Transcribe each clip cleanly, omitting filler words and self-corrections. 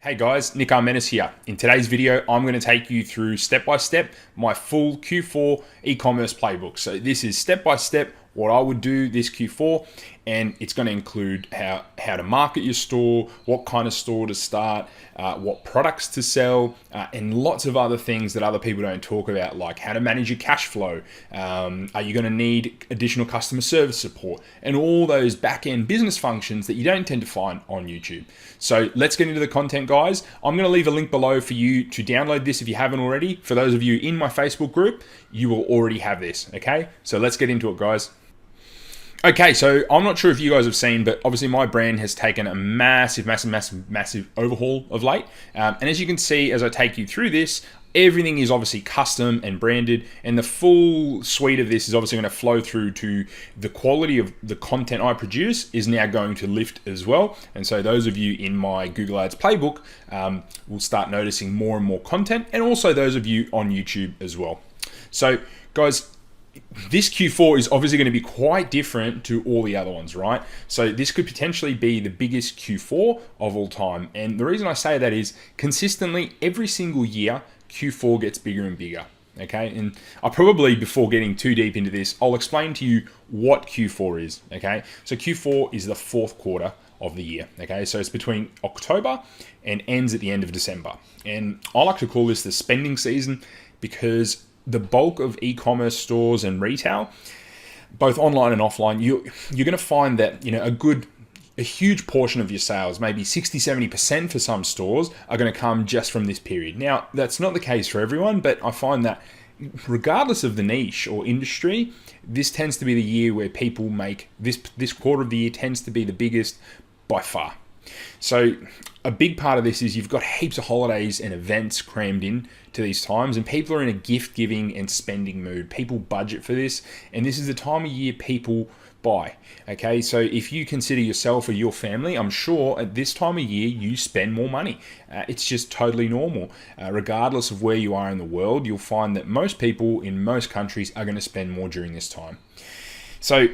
Hey guys, Nick Armenis here. In today's video, I'm going to take you through step by step my full Q4 e-commerce playbook. So this is step by step what I would do this Q4, and it's going to include how to market your store, what kind of store to start, what products to sell, and lots of other things that other people don't talk about, like how to manage your cash flow. Are you going to need additional customer service support, and all those back-end business functions that you don't tend to find on YouTube. So let's get into the content, guys. I'm going to leave a link below for you to download this if you haven't already. For those of you in my Facebook group, you will already have this, okay? So let's get into it, guys. Okay, so I'm not sure if you guys have seen, but obviously my brand has taken a massive overhaul of late. And as you can see, as I take you through this, everything is obviously custom and branded, and the full suite of this is obviously going to flow through to the quality of the content I produce is now going to lift as well. And so those of you in my Google Ads playbook will start noticing more and more content, and also those of you on YouTube as well. So guys, this Q4 is obviously going to be quite different to all the other ones, right? So this could potentially be the biggest Q4 of all time. And the reason I say that is consistently every single year, Q4 gets bigger and bigger, okay? And I probably, before getting too deep into this, I'll explain to you what Q4 is, okay? So Q4 is the fourth quarter of the year, okay? So it's between October and ends at the end of December. And I like to call this the spending season because the bulk of e-commerce stores and retail, both online and offline, you're going to find that, you know, a huge portion of your sales, maybe 60-70% for some stores, are going to come just from this period. Now, that's not the case for everyone, but I find that regardless of the niche or industry, this tends to be the year where people make this quarter of the year tends to be the biggest by far. So a big part of this is you've got heaps of holidays and events crammed in to these times, and people are in a gift giving and spending mood. People budget for this, and this is the time of year people buy. Okay, so if you consider yourself or your family, I'm sure at this time of year you spend more money. It's just totally normal. Regardless of where you are in the world, you'll find that most people in most countries are going to spend more during this time. So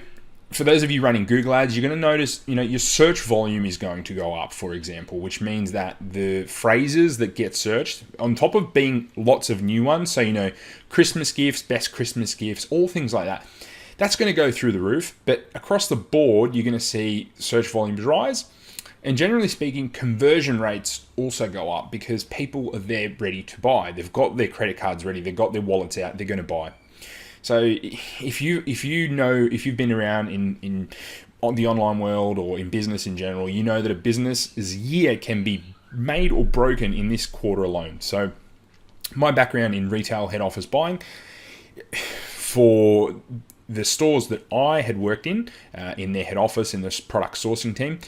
for those of you running Google Ads, you're going to notice, you know, your search volume is going to go up, for example, which means that the phrases that get searched, on top of being lots of new ones, so, you know, Christmas gifts, best Christmas gifts, all things like that, that's going to go through the roof. But across the board, you're going to see search volumes rise. And generally speaking, conversion rates also go up because people are there ready to buy. They've got their credit cards ready. They've got their wallets out. They're going to buy. So if you've been around in the online world or in business in general, you know that a business's year can be made or broken in this quarter alone. So my background in retail head office buying, for the stores that I had worked in their head office, in this product sourcing team,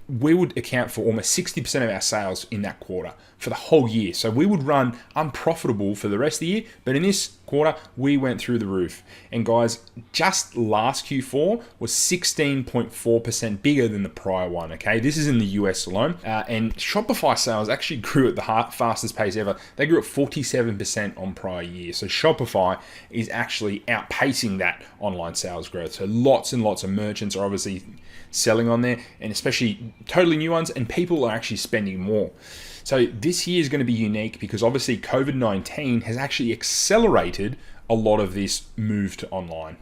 we would account for almost 60% of our sales in that quarter for the whole year. So we would run unprofitable for the rest of the year, but in this quarter, we went through the roof. And guys, just last Q4 was 16.4% bigger than the prior one, okay? This is in the US alone. And Shopify sales actually grew at the fastest pace ever. They grew at 47% on prior year. So Shopify is actually outpacing that online sales growth. So lots and lots of merchants are obviously selling on there, and especially totally new ones, and people are actually spending more. So this year is going to be unique because obviously COVID-19 has actually accelerated a lot of this move to online.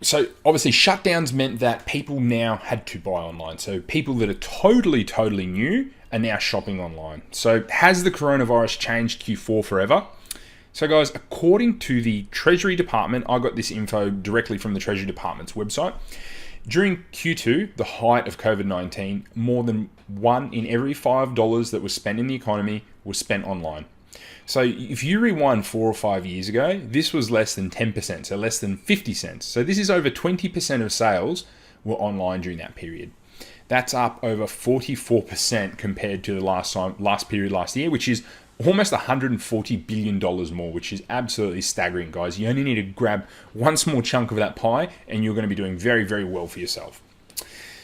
So obviously shutdowns meant that people now had to buy online. So people that are totally new are now shopping online. So has the coronavirus changed Q4 forever? So guys, according to the Treasury Department, I got this info directly from the Treasury Department's website. During Q2, the height of COVID-19, more than $1 in every $5 that was spent in the economy was spent online. So if you rewind 4 or 5 years ago, this was less than 10%, so less than 50 cents. So this is over 20% of sales were online during that period. That's up over 44% compared to the last period last year, which is almost $140 billion more, which is absolutely staggering, guys. You only need to grab one small chunk of that pie and you're going to be doing very, very well for yourself.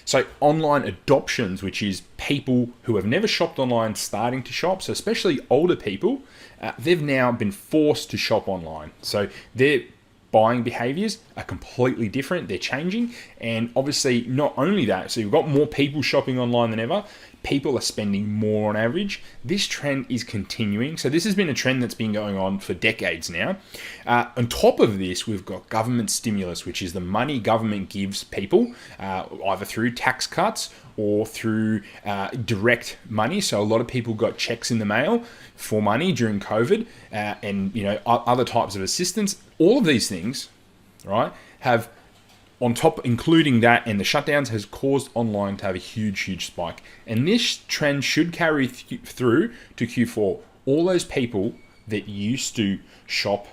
So online adoptions, which is people who have never shopped online starting to shop, so especially older people, they've now been forced to shop online. So their buying behaviors are completely different. They're changing. And obviously not only that, so you've got more people shopping online than ever, people are spending more on average. This trend is continuing. So this has been a trend that's been going on for decades now. On top of this, we've got government stimulus, which is the money government gives people, either through tax cuts or through direct money. So a lot of people got checks in the mail for money during COVID, and other types of assistance. All of these things, right, have on top, including that and the shutdowns, has caused online to have a huge spike. And this trend should carry through to Q4. All those people that used to shop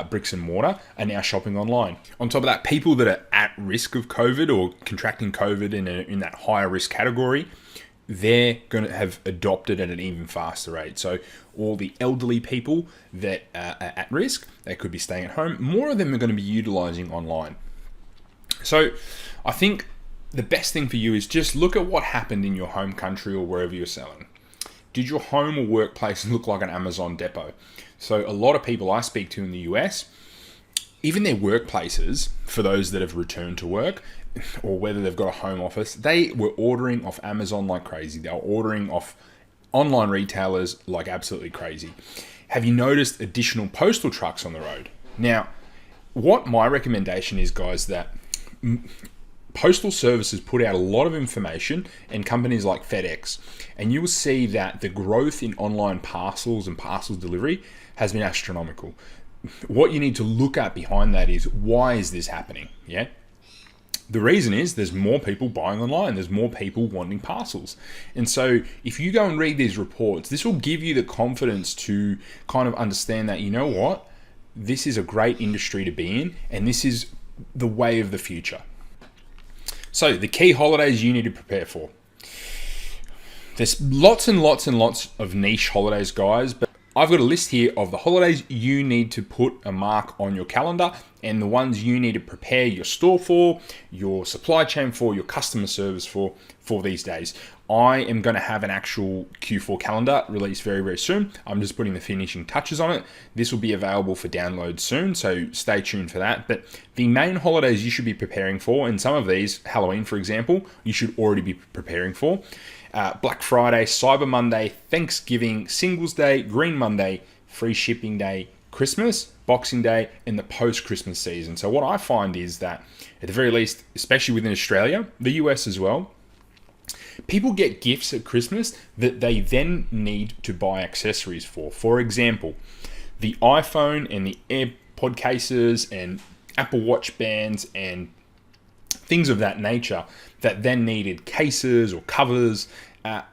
bricks and mortar are now shopping online. On top of that, people that are at risk of COVID or contracting COVID in that higher risk category, they're going to have adopted at an even faster rate. So all the elderly people that are at risk, they could be staying at home. More of them are going to be utilizing online. So I think the best thing for you is just look at what happened in your home country or wherever you're selling. Did your home or workplace look like an Amazon depot? So a lot of people I speak to in the US, even their workplaces, for those that have returned to work or whether they've got a home office, they were ordering off Amazon like crazy. They were ordering off online retailers like absolutely crazy. Have you noticed additional postal trucks on the road? Now, what my recommendation is, guys, that postal services put out a lot of information, and companies like FedEx, and you will see that the growth in online parcels and parcels delivery has been astronomical. What you need to look at behind that is, why is this happening? Yeah. The reason is there's more people buying online. There's more people wanting parcels. And so if you go and read these reports, this will give you the confidence to kind of understand that, you know what, this is a great industry to be in, and this is the way of the future. So the key holidays you need to prepare for. There's lots and lots and lots of niche holidays, guys, but I've got a list here of the holidays you need to put a mark on your calendar and the ones you need to prepare your store for, your supply chain for, your customer service for these days. I am going to have an actual Q4 calendar released very soon. I'm just putting the finishing touches on it. This will be available for download soon, so stay tuned for that. But the main holidays you should be preparing for, and some of these, Halloween for example, you should already be preparing for. Black Friday, Cyber Monday, Thanksgiving, Singles Day, Green Monday, Free Shipping Day, Christmas, Boxing Day, and the post-Christmas season. So what I find is that, at the very least, especially within Australia, the US as well, people get gifts at Christmas that they then need to buy accessories for. For example, the iPhone and the AirPod cases and Apple Watch bands and things of that nature that then needed cases or covers,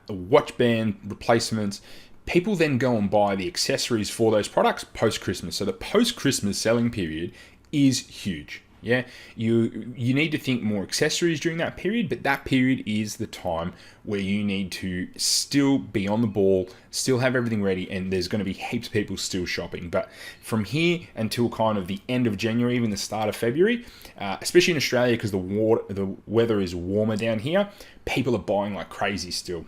watch band replacements. People then go and buy the accessories for those products post-Christmas. So the post-Christmas selling period is huge. Yeah, you need to think more accessories during that period, but that period is the time where you need to still be on the ball, still have everything ready, and there's going to be heaps of people still shopping. But from here until kind of the end of January, even the start of February, especially in Australia because the weather is warmer down here, people are buying like crazy still.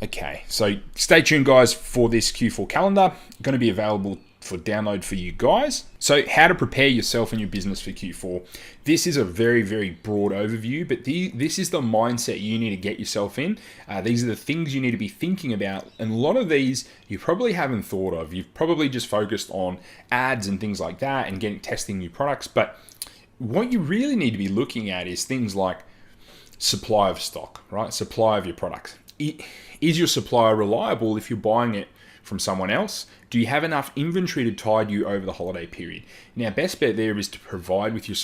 Okay, so stay tuned, guys, for this Q4 calendar. Going to be available for download for you guys. So how to prepare yourself and your business for Q4. This is a very broad overview, but this is the mindset you need to get yourself in. These are the things you need to be thinking about. And a lot of these you probably haven't thought of. You've probably just focused on ads and things like that and testing new products. But what you really need to be looking at is things like supply of stock, right? Supply of your products. Is your supplier reliable if you're buying it from someone else? Do you have enough inventory to tide you over the holiday period? Now, best bet there is to provide your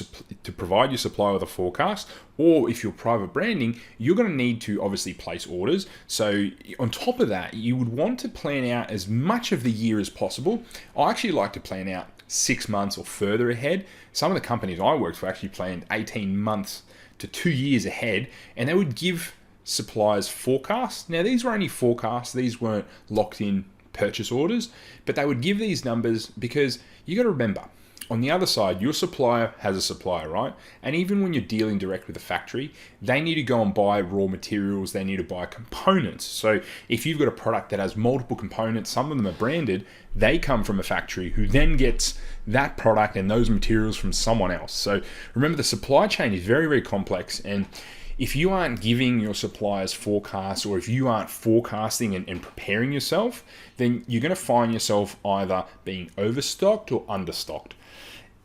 supplier with a forecast, or if you're private branding, you're going to need to obviously place orders. So on top of that, you would want to plan out as much of the year as possible. I actually like to plan out 6 months or further ahead. Some of the companies I worked for actually planned 18 months to 2 years ahead, and they would give suppliers forecasts. Now, these were only forecasts. These weren't locked in purchase orders, but they would give these numbers because you got to remember, on the other side, your supplier has a supplier, right? And even when you're dealing direct with a factory, they need to go and buy raw materials. They need to buy components. So if you've got a product that has multiple components, some of them are branded, they come from a factory who then gets that product and those materials from someone else. So remember, the supply chain is very complex, and if you aren't giving your suppliers forecasts, or if you aren't forecasting and preparing yourself, then you're going to find yourself either being overstocked or understocked.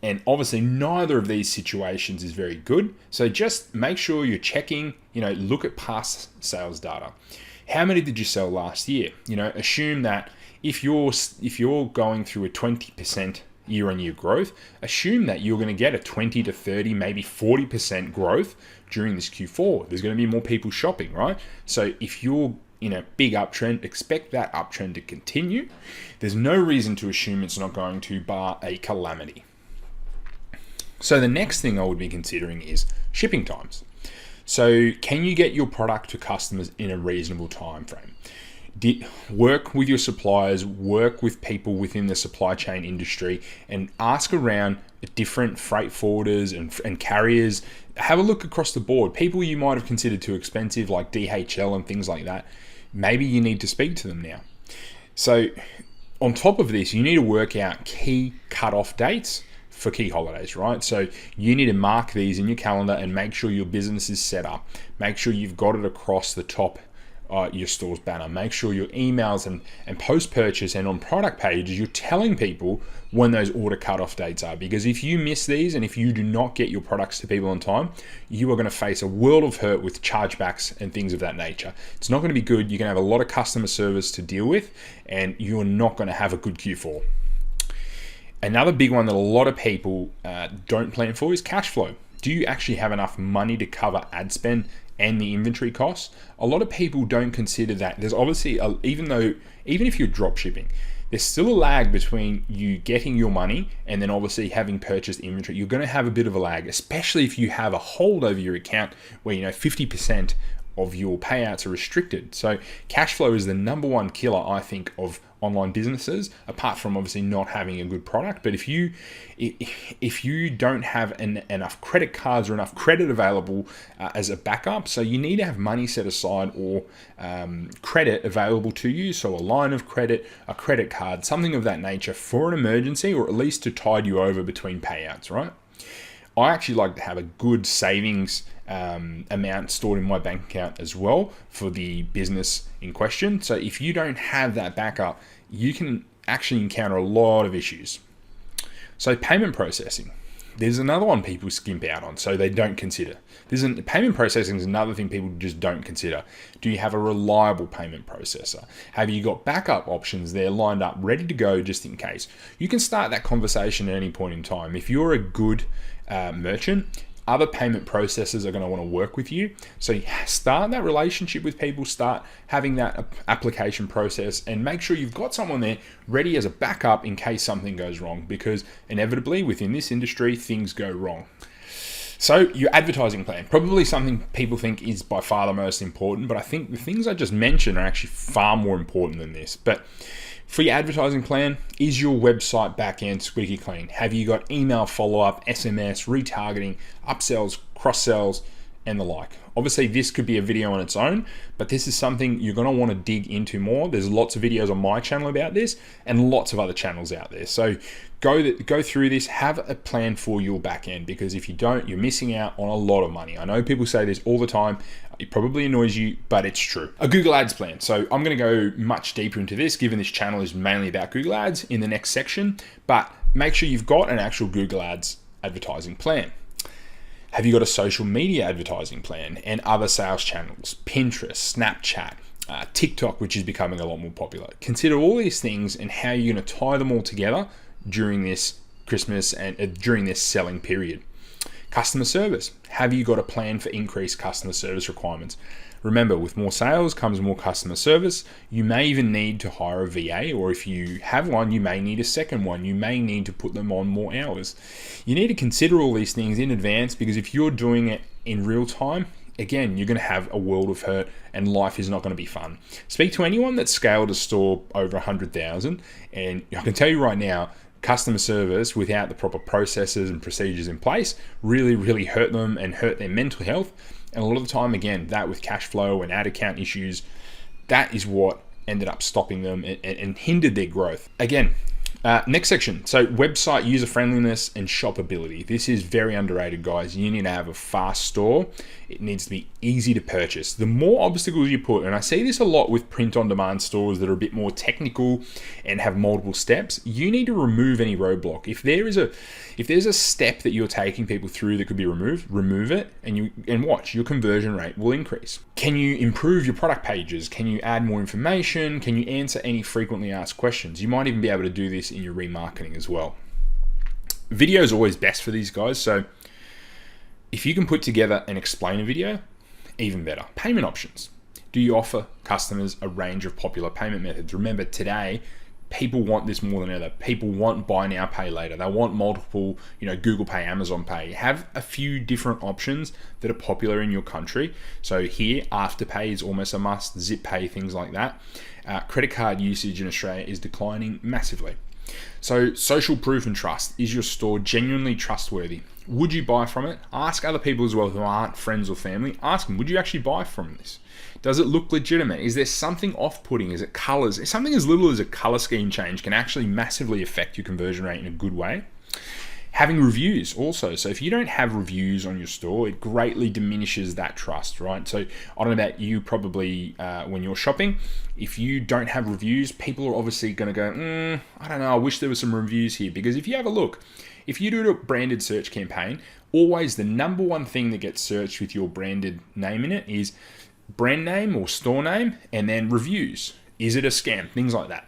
And obviously neither of these situations is very good. So just make sure you're checking, look at past sales data. How many did you sell last year? Assume that if you're going through a 20% year-on-year growth, assume that you're going to get a 20 to 30, maybe 40% growth during this Q4. There's going to be more people shopping, right? So if you're in a big uptrend, expect that uptrend to continue. There's no reason to assume it's not going to, bar a calamity. So the next thing I would be considering is shipping times. So can you get your product to customers in a reasonable time frame? Work with your suppliers, work with people within the supply chain industry, and ask around different freight forwarders and carriers. Have a look across the board. People you might have considered too expensive, like DHL and things like that, maybe you need to speak to them now. So on top of this, you need to work out key cutoff dates for key holidays, right? So you need to mark these in your calendar and make sure your business is set up. Make sure you've got it across the top your store's banner. Make sure your emails and post-purchase and on product pages, you're telling people when those order cutoff dates are. Because if you miss these and if you do not get your products to people on time, you are going to face a world of hurt with chargebacks and things of that nature. It's not going to be good. You're going to have a lot of customer service to deal with, and you're not going to have a good Q4. Another big one that a lot of people don't plan for is cash flow. Do you actually have enough money to cover ad spend and the inventory costs? A lot of people don't consider that. There's obviously, even if you're drop shipping, there's still a lag between you getting your money and then obviously having purchased inventory. You're going to have a bit of a lag, especially if you have a hold over your account where 50% of your payouts are restricted. So cash flow is the number one killer, I think, of online businesses, apart from obviously not having a good product. But if you don't have enough credit cards or enough credit available as a backup, so you need to have money set aside or credit available to you, so a line of credit, a credit card, something of that nature for an emergency, or at least to tide you over between payouts, right? I actually like to have a good savings amount stored in my bank account as well for the business in question. So if you don't have that backup, you can actually encounter a lot of issues. So payment processing. There's another one people skimp out on, so they don't consider. Payment processing is another thing people just don't consider. Do you have a reliable payment processor? Have you got backup options there lined up, ready to go just in case? You can start that conversation at any point in time. If you're a good merchant, other payment processors are going to want to work with you. So start that relationship with people, start having that application process, and make sure you've got someone there ready as a backup in case something goes wrong, because inevitably within this industry, things go wrong. So your advertising plan, probably something people think is by far the most important, but I think the things I just mentioned are actually far more important than this. But for your advertising plan, is your website backend squeaky clean? Have you got email follow-up, SMS, retargeting, upsells, cross-sells, and the like? Obviously, this could be a video on its own, but this is something you're going to want to dig into more. There's lots of videos on my channel about this and lots of other channels out there. So go through this, have a plan for your back end, because if you don't, you're missing out on a lot of money. I know people say this all the time. It probably annoys you, but it's true. A Google Ads plan. So I'm going to go much deeper into this, given this channel is mainly about Google Ads in the next section, but make sure you've got an actual Google Ads advertising plan. Have you got a social media advertising plan and other sales channels? Pinterest, Snapchat, TikTok, which is becoming a lot more popular. Consider all these things and how you're going to tie them all together during this Christmas and during this selling period. Customer service. Have you got a plan for increased customer service requirements? Remember, with more sales comes more customer service. You may even need to hire a VA, or if you have one, you may need a second one. You may need to put them on more hours. You need to consider all these things in advance, because if you're doing it in real time, again, you're going to have a world of hurt and life is not going to be fun. Speak to anyone that's scaled a store over 100,000, and I can tell you right now, customer service without the proper processes and procedures in place really hurt them and hurt their mental health. And a lot of the time, again, that with cash flow and ad account issues, that is what ended up stopping them and hindered their growth. Again, Next section. So website user friendliness and shoppability. This is very underrated, guys. You need to have a fast store. It needs to be easy to purchase. The more obstacles you put, and I see this a lot with print on demand stores that are a bit more technical and have multiple steps, you need to remove any roadblock. If there's a step that you're taking people through that could be removed, remove it, and watch, your conversion rate will increase. Can you improve your product pages? Can you add more information? Can you answer any frequently asked questions? You might even be able to do this in your remarketing as well. Video is always best for these guys, so if you can put together and explain a video, even better. Payment options. Do you offer customers a range of popular payment methods? Remember, today, people want this more than ever. People want buy now, pay later. They want multiple, Google Pay, Amazon Pay. Have a few different options that are popular in your country. So here, Afterpay is almost a must, Zip Pay, things like that. Credit card usage in Australia is declining massively. So social proof and trust. Is your store genuinely trustworthy? Would you buy from it? Ask other people as well who aren't friends or family. Ask them, would you actually buy from this? Does it look legitimate? Is there something off-putting? Is it colors? Something as little as a color scheme change can actually massively affect your conversion rate in a good way. Having reviews also. So if you don't have reviews on your store, it greatly diminishes that trust, right? So I don't know about you, probably when you're shopping, if you don't have reviews, people are obviously going to go, I don't know, I wish there was some reviews here. Because if you have a look, if you do a branded search campaign, always the number one thing that gets searched with your branded name in it is brand name or store name, and then reviews. Is it a scam? Things like that.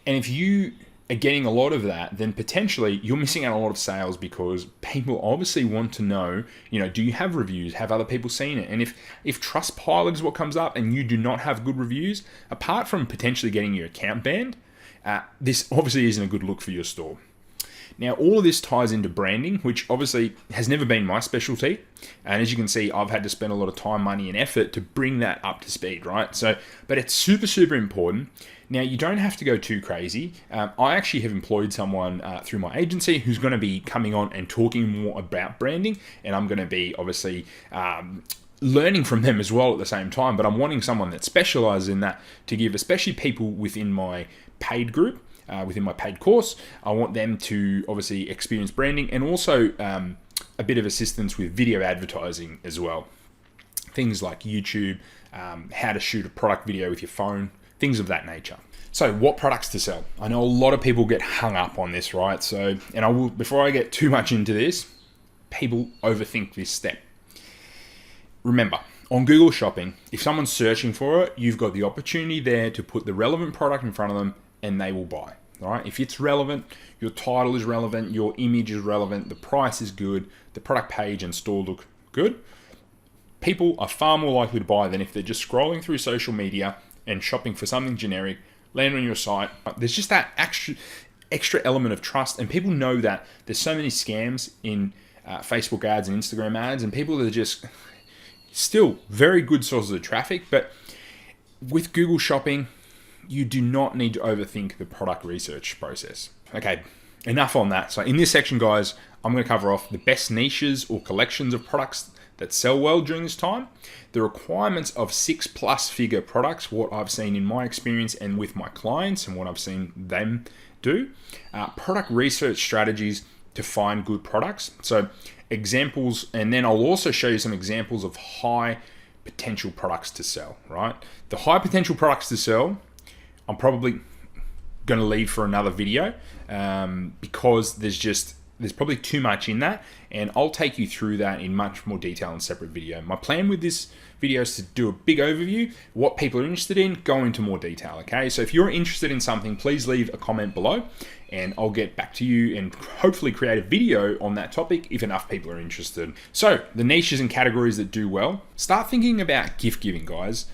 And if you are getting a lot of that, then potentially you're missing out on a lot of sales, because people obviously want to know, do you have reviews? Have other people seen it? And if Trustpilot is what comes up and you do not have good reviews, apart from potentially getting your account banned, this obviously isn't a good look for your store. Now, all of this ties into branding, which obviously has never been my specialty. And as you can see, I've had to spend a lot of time, money, and effort to bring that up to speed, right? So, but it's super, super important. Now, you don't have to go too crazy. I actually have employed someone through my agency who's going to be coming on and talking more about branding. And I'm going to be obviously learning from them as well at the same time. But I'm wanting someone that specializes in that to give, especially people within my paid group, within my paid course. I want them to obviously experience branding, and also a bit of assistance with video advertising as well. Things like YouTube, how to shoot a product video with your phone, things of that nature. So what products to sell? I know a lot of people get hung up on this, right? So, and I will, before I get too much into this, people overthink this step. Remember, on Google Shopping, if someone's searching for it, you've got the opportunity there to put the relevant product in front of them and they will buy. All right? If it's relevant, your title is relevant, your image is relevant, the price is good, the product page and store look good, people are far more likely to buy than if they're just scrolling through social media and shopping for something generic, land on your site. There's just that extra element of trust, and people know that there's so many scams in Facebook ads and Instagram ads, and people that are just still very good sources of traffic. But with Google Shopping, you do not need to overthink the product research process. Okay, enough on that. So in this section, guys, I'm going to cover off the best niches or collections of products that sell well during this time, the requirements of 6+ figure products, what I've seen in my experience and with my clients and what I've seen them do, product research strategies to find good products. So examples, and then I'll also show you some examples of high potential products to sell, right? The high potential products to sell, I'm probably going to leave for another video because there's probably too much in that, and I'll take you through that in much more detail in a separate video. My plan with this video is to do a big overview, what people are interested in, go into more detail, okay? So if you're interested in something, please leave a comment below, and I'll get back to you and hopefully create a video on that topic if enough people are interested. So the niches and categories that do well, start thinking about gift giving, guys.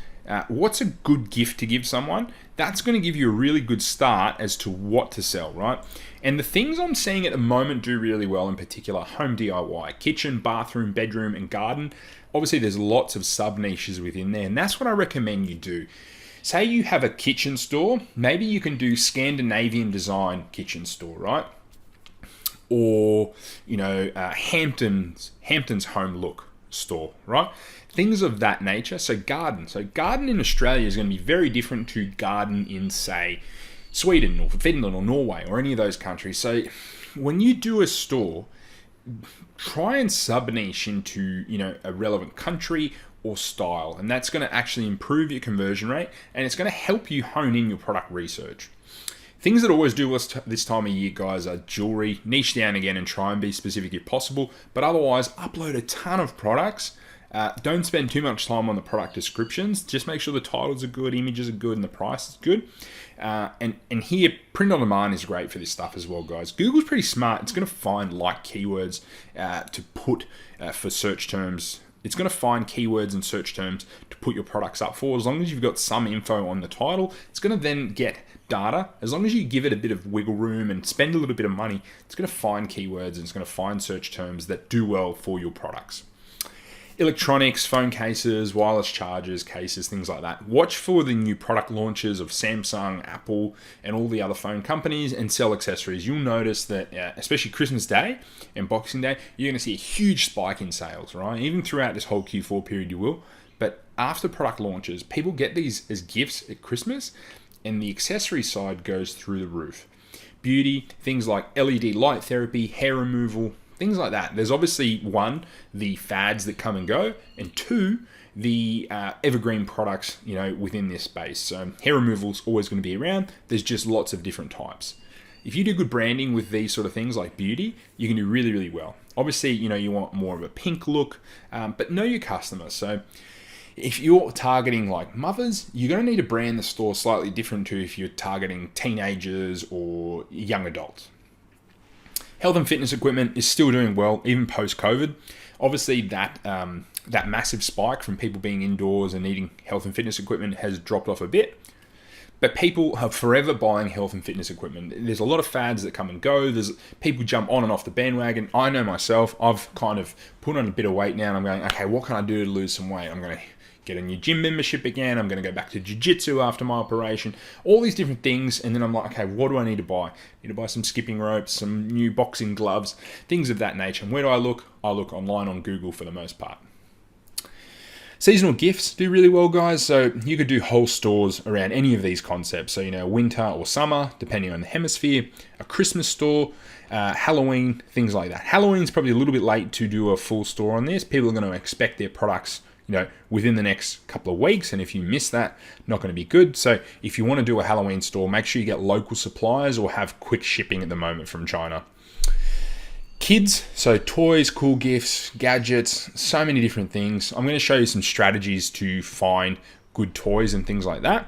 What's a good gift to give someone? That's going to give you a really good start as to what to sell, right? And the things I'm seeing at the moment do really well, in particular, home DIY, kitchen, bathroom, bedroom, and garden. Obviously, there's lots of sub-niches within there, and that's what I recommend you do. Say you have a kitchen store, maybe you can do Scandinavian design kitchen store, right? Or, Hampton's home look store, right? Things of that nature. So garden in Australia is going to be very different to garden in, say, Sweden or Finland or Norway or any of those countries. So when you do a store, try and sub-niche into, a relevant country or style, and that's going to actually improve your conversion rate, and it's going to help you hone in your product research. Things that always do this time of year, guys, are jewelry. Niche down again and try and be specific if possible, but otherwise upload a ton of products. Don't spend too much time on the product descriptions. Just make sure the titles are good, images are good, and the price is good. And here, print on demand is great for this stuff as well, guys. Google's pretty smart. It's going to find keywords to put for search terms. It's going to find keywords and search terms to put your products up for. As long as you've got some info on the title, it's going to then get data. As long as you give it a bit of wiggle room and spend a little bit of money, it's going to find keywords and it's going to find search terms that do well for your products. Electronics, phone cases, wireless chargers, cases, things like that. Watch for the new product launches of Samsung, Apple, and all the other phone companies, and sell accessories. You'll notice that, especially Christmas Day and Boxing Day, you're going to see a huge spike in sales, right? Even throughout this whole Q4 period, you will. But after product launches, people get these as gifts at Christmas, and the accessory side goes through the roof. Beauty, things like LED light therapy, hair removal, things like that. There's obviously one, the fads that come and go, and two, the evergreen products, within this space. So hair removal is always going to be around. There's just lots of different types. If you do good branding with these sort of things like beauty, you can do really, really well. Obviously, you want more of a pink look, but know your customers. So if you're targeting like mothers, you're going to need to brand the store slightly different to if you're targeting teenagers or young adults. Health and fitness equipment is still doing well, even post-COVID. Obviously, that massive spike from people being indoors and needing health and fitness equipment has dropped off a bit. But people are forever buying health and fitness equipment. There's a lot of fads that come and go. There's people jump on and off the bandwagon. I know myself, I've kind of put on a bit of weight now, and I'm going, okay, what can I do to lose some weight? I'm going to get a new gym membership again. I'm going to go back to jiu-jitsu after my operation. All these different things. And then I'm like, okay, what do I need to buy? I need to buy some skipping ropes, some new boxing gloves, things of that nature. And where do I look? I look online on Google for the most part. Seasonal gifts do really well, guys. So you could do whole stores around any of these concepts. So, winter or summer, depending on the hemisphere, a Christmas store, Halloween, things like that. Halloween's probably a little bit late to do a full store on this. People are going to expect their products within the next couple of weeks. And if you miss that, not going to be good. So if you want to do a Halloween store, make sure you get local suppliers or have quick shipping at the moment from China. Kids, so toys, cool gifts, gadgets, so many different things. I'm going to show you some strategies to find good toys and things like that.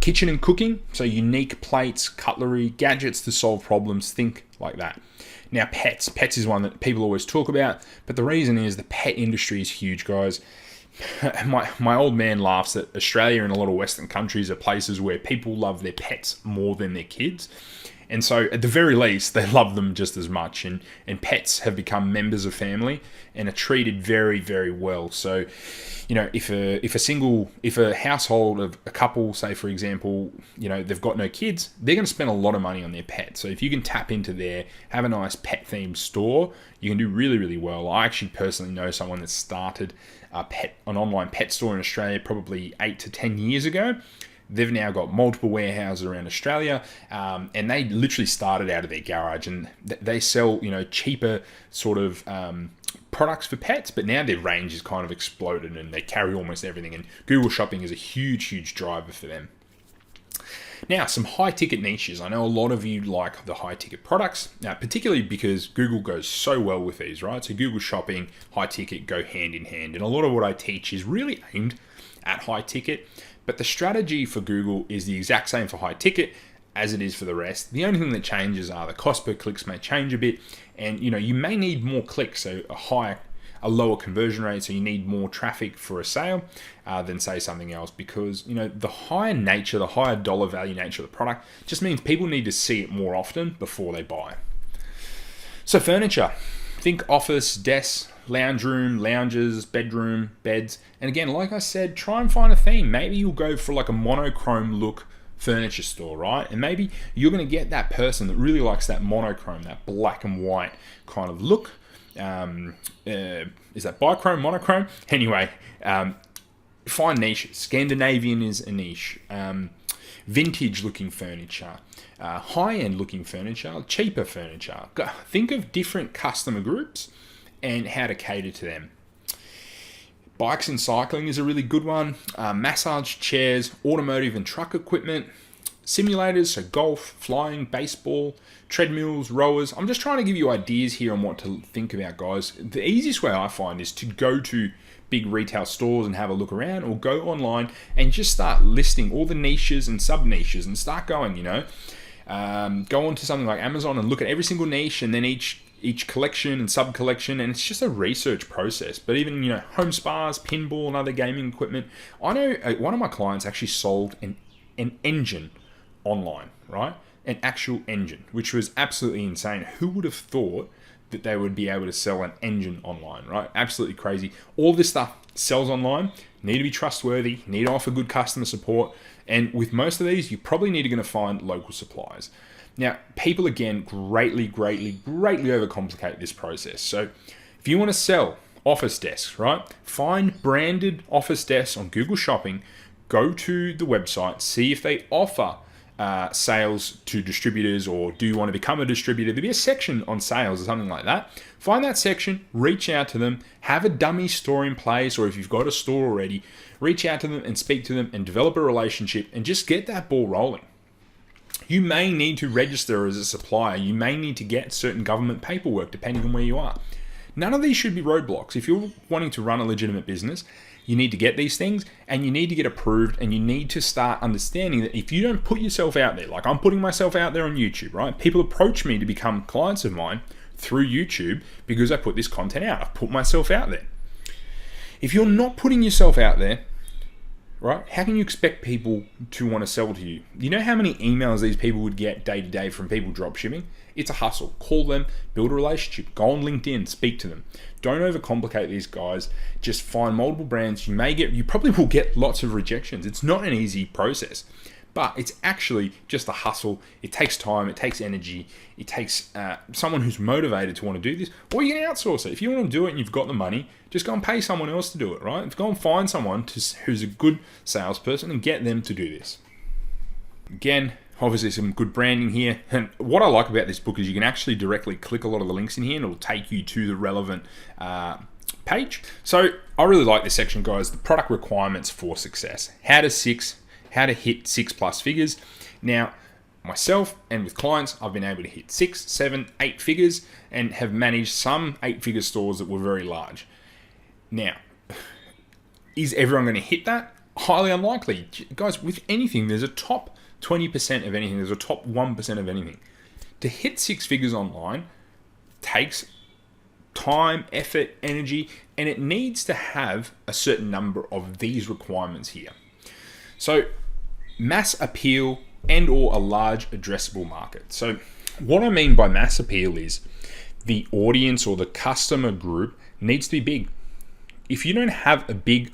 Kitchen and cooking, so unique plates, cutlery, gadgets to solve problems, think like that. Now, pets. Pets is one that people always talk about, but the reason is the pet industry is huge, guys. My old man laughs that Australia and a lot of Western countries are places where people love their pets more than their kids. And so at the very least, they love them just as much. And pets have become members of family and are treated very, very well. So, if a household of a couple, say for example, they've got no kids, they're going to spend a lot of money on their pet. So if you can tap into there, have a nice pet themed store, you can do really, really well. I actually personally know someone that started an online pet store in Australia probably 8 to 10 years ago. They've now got multiple warehouses around Australia, and they literally started out of their garage, and they sell, cheaper sort of products for pets, but now their range is kind of exploded and they carry almost everything, and Google Shopping is a huge, huge driver for them. Now, some high-ticket niches. I know a lot of you like the high-ticket products, particularly because Google goes so well with these, right? So Google Shopping, high-ticket go hand in hand, and a lot of what I teach is really aimed at high-ticket. But the strategy for Google is the exact same for high ticket as it is for the rest. The only thing that changes are the cost per clicks may change a bit, and you may need more clicks, so a lower conversion rate, so you need more traffic for a sale than say something else, because the higher nature, the higher dollar value nature of the product just means people need to see it more often before they buy. So furniture, think office, desks, lounge room, lounges, bedroom, beds. And again, like I said, try and find a theme. Maybe you'll go for like a monochrome look furniture store, right? And maybe you're going to get that person that really likes that monochrome, that black and white kind of look. Is that bichrome, monochrome? Anyway, find niches. Scandinavian is a niche. vintage looking furniture, high-end looking furniture, cheaper furniture. Think of different customer groups and how to cater to them. Bikes and cycling is a really good one. Massage chairs, automotive and truck equipment, simulators, so golf, flying, baseball, treadmills, rowers. I'm just trying to give you ideas here on what to think about, guys. The easiest way I find is to go to big retail stores and have a look around, or go online and just start listing all the niches and sub niches and start going, go onto something like Amazon and look at every single niche and then each collection and sub collection, and it's just a research process. But even home spas, pinball and other gaming equipment. I know one of my clients actually sold an engine online, right? An actual engine, which was absolutely insane. Who would have thought that they would be able to sell an engine online, right? Absolutely crazy. All this stuff sells online, need to be trustworthy, need to offer good customer support. And with most of these, you probably need to find local suppliers. Now, people, again, greatly overcomplicate this process. So if you want to sell office desks, right? Find branded office desks on Google Shopping, go to the website, see if they offer sales to distributors, or do you want to become a distributor? There'll be a section on sales or something like that. Find that section, reach out to them, have a dummy store in place, or if you've got a store already, reach out to them and speak to them and develop a relationship and just get that ball rolling. You may need to register as a supplier. You may need to get certain government paperwork depending on where you are. None of these should be roadblocks. If you're wanting to run a legitimate business, you need to get these things and you need to get approved, and you need to start understanding that if you don't put yourself out there, like I'm putting myself out there on YouTube, right? People approach me to become clients of mine through YouTube because I put this content out. I've put myself out there. If you're not putting yourself out there, right, how can you expect people to want to sell to you? You know how many emails these people would get day to day from people drop shipping? It's a hustle. Call them, build a relationship, go on LinkedIn, speak to them. Don't overcomplicate these guys. Just find multiple brands. You probably will get lots of rejections. It's not an easy process, but it's actually just a hustle. It takes time, it takes energy, it takes someone who's motivated to want to do this, or you can outsource it. If you want to do it and you've got the money, just go and pay someone else to do it, right? Go and find someone who's a good salesperson and get them to do this. Again, obviously some good branding here. And what I like about this book is you can actually directly click a lot of the links in here and it'll take you to the relevant page. So I really like this section, guys. The product requirements for success. How to hit 6+ figures. Now, myself and with clients, I've been able to hit 6, 7, 8 figures and have managed some 8-figure stores that were very large. Now, is everyone going to hit that? Highly unlikely. Guys, with anything, there's a top 20% of anything. There's a top 1% of anything. To hit 6 figures online takes time, effort, energy, and it needs to have a certain number of these requirements here. So, mass appeal and or a large addressable market. So, what I mean by mass appeal is the audience or the customer group needs to be big. If you don't have a big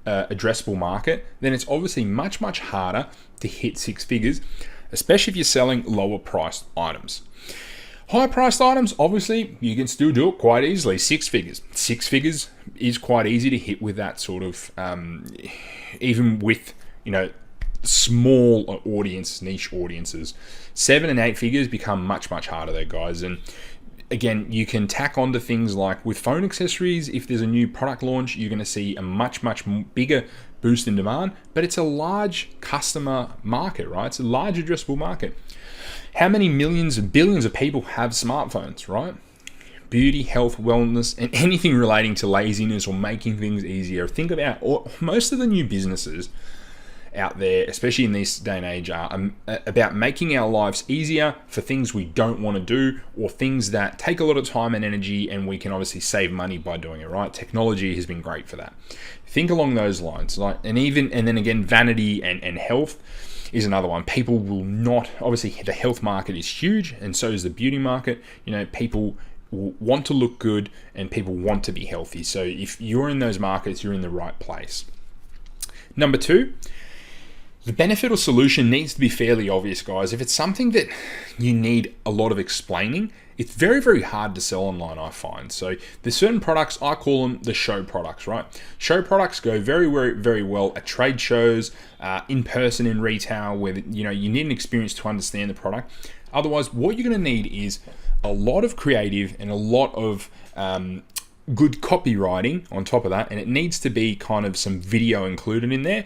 addressable market, then it's obviously much harder to hit 6 figures, especially if you're selling lower priced items. Higher priced items, obviously, you can still do it quite easily. 6 figures. 6 figures is quite easy to hit with that sort of, even with, small audience, niche audiences. 7 and 8 figures become much harder though, guys. And again, you can tack onto things like with phone accessories. If there's a new product launch, you're going to see a much bigger boost in demand, but it's a large customer market, right? It's a large addressable market. How many millions and billions of people have smartphones, right? Beauty, health, wellness, and anything relating to laziness or making things easier. Think about most of the new businesses out there, especially in this day and age, are about making our lives easier for things we don't want to do, or things that take a lot of time and energy, and we can obviously save money by doing it, right? Technology has been great for that. Think along those lines, and then again, vanity and health is another one. People will not, obviously the health market is huge, and so is the beauty market. People want to look good and people want to be healthy. So if you're in those markets, you're in the right place. Number 2, the benefit or solution needs to be fairly obvious, guys. If it's something that you need a lot of explaining, it's very, very hard to sell online, I find. So there's certain products, I call them the show products, right? Show products go very, very, very well at trade shows, in person in retail, where you need an experience to understand the product. Otherwise, what you're going to need is a lot of creative and a lot of good copywriting on top of that, and it needs to be kind of some video included in there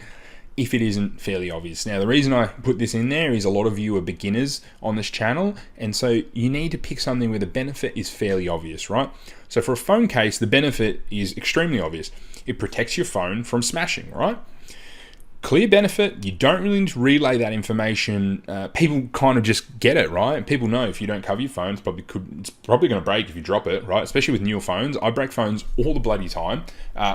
if it isn't fairly obvious. Now, the reason I put this in there is a lot of you are beginners on this channel, and so you need to pick something where the benefit is fairly obvious, right? So for a phone case, the benefit is extremely obvious. It protects your phone from smashing, right? Clear benefit, you don't really need to relay that information. People kind of just get it, right? People know if you don't cover your phone, it's probably going to break if you drop it, right? Especially with newer phones. I break phones all the bloody time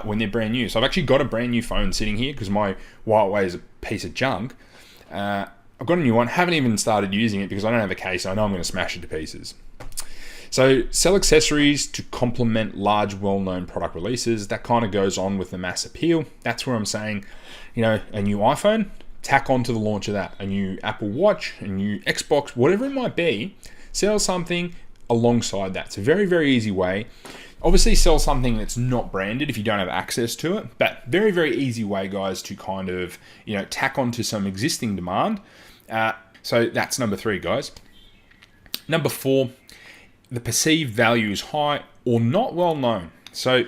when they're brand new. So I've actually got a brand new phone sitting here because my Huawei is a piece of junk. I've got a new one, haven't even started using it because I don't have a case. I know I'm going to smash it to pieces. So sell accessories to complement large, well-known product releases. That kind of goes on with the mass appeal. That's where I'm saying, a new iPhone, tack on to the launch of that. A new Apple Watch, a new Xbox, whatever it might be, sell something alongside that. It's a very, very easy way. Obviously, sell something that's not branded if you don't have access to it, but very, very easy way, guys, to kind of, tack on to some existing demand. So that's number 3, guys. Number 4, the perceived value is high or not well known. So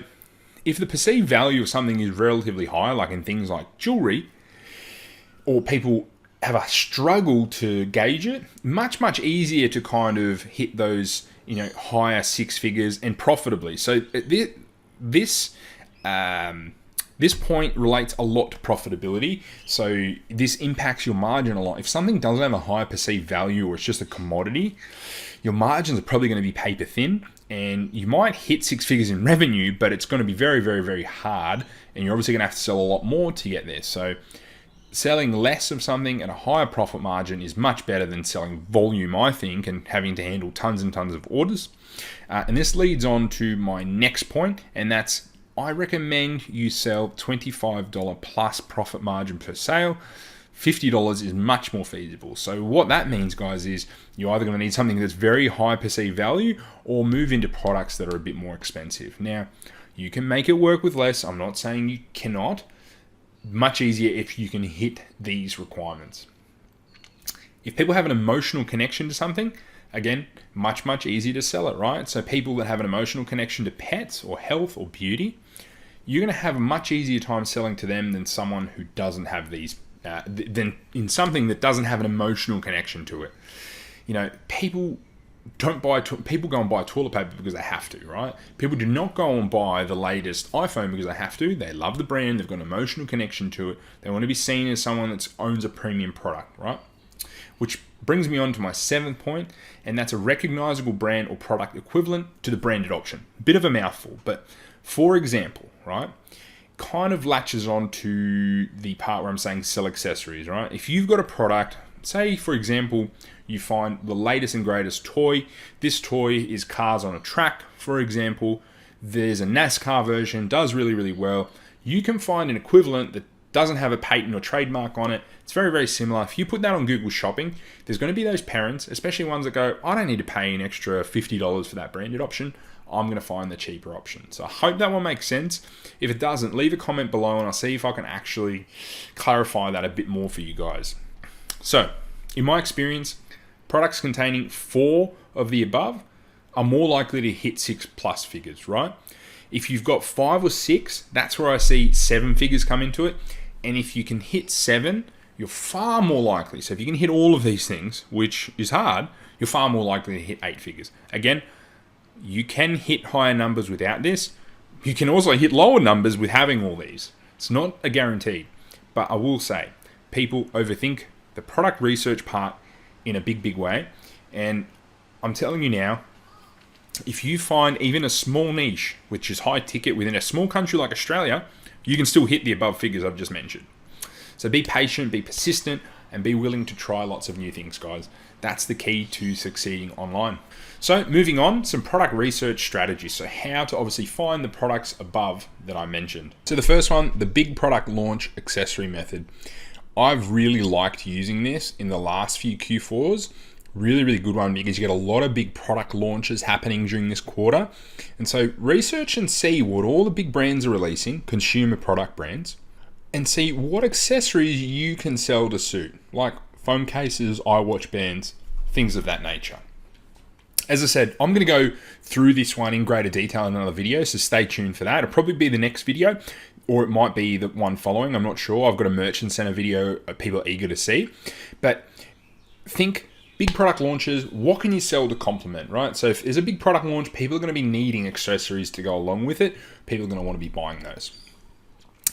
if the perceived value of something is relatively high, like in things like jewelry, or people have a struggle to gauge it, much, much easier to kind of hit those, higher 6 figures and profitably. So this point relates a lot to profitability. So this impacts your margin a lot. If something doesn't have a high perceived value or it's just a commodity, your margins are probably going to be paper thin, and you might hit 6 figures in revenue, but it's going to be very, very, very hard, and you're obviously going to have to sell a lot more to get there. So selling less of something at a higher profit margin is much better than selling volume, I think, and having to handle tons and tons of orders. And this leads on to my next point, and that's I recommend you sell $25 plus profit margin per sale. $50 is much more feasible. So what that means, guys, is you're either going to need something that's very high perceived value or move into products that are a bit more expensive. Now, you can make it work with less. I'm not saying you cannot. Much easier if you can hit these requirements. If people have an emotional connection to something, again, much, much easier to sell it, right? So people that have an emotional connection to pets or health or beauty, you're going to have a much easier time selling to them than someone who doesn't have these, than in something that doesn't have an emotional connection to it. People people go and buy toilet paper because they have to, right? People do not go and buy the latest iPhone because they have to. They love the brand. They've got an emotional connection to it. They want to be seen as someone that owns a premium product, right? Which brings me on to my 7th point, and that's a recognizable brand or product equivalent to the branded option. Bit of a mouthful, but for example, right, kind of latches on to the part where I'm saying sell accessories, right? If you've got a product, say for example, you find the latest and greatest toy. This toy is cars on a track, for example. There's a NASCAR version, does really, really well. You can find an equivalent that doesn't have a patent or trademark on it. It's very, very similar. If you put that on Google Shopping, there's going to be those parents, especially ones that go, I don't need to pay an extra $50 for that branded option. I'm going to find the cheaper option. So I hope that one makes sense. If it doesn't, leave a comment below and I'll see if I can actually clarify that a bit more for you guys. So in my experience, products containing 4 of the above are more likely to hit 6+ figures, right? If you've got 5 or 6, that's where I see 7 figures come into it. And if you can hit 7, you're far more likely. So if you can hit all of these things, which is hard, you're far more likely to hit 8 figures. Again, you can hit higher numbers without this. You can also hit lower numbers with having all these. It's not a guarantee, but I will say people overthink the product research part in a big, big way. And I'm telling you now, if you find even a small niche, which is high ticket within a small country like Australia, you can still hit the above figures I've just mentioned. So be patient, be persistent, and be willing to try lots of new things, guys. That's the key to succeeding online. So moving on, some product research strategies. So how to obviously find the products above that I mentioned. So the first one, the big product launch accessory method. I've really liked using this in the last few Q4s Really, really good one because you get a lot of big product launches happening during this quarter. And so research and see what all the big brands are releasing, consumer product brands, and see what accessories you can sell to suit, like phone cases, iWatch bands, things of that nature. As I said, I'm going to go through this one in greater detail in another video, so stay tuned for that. It'll probably be the next video, or it might be the one following. I'm not sure. I've got a merchant center video people are eager to see. But think big product launches, what can you sell to complement, right? So if there's a big product launch, people are going to be needing accessories to go along with it. People are going to want to be buying those.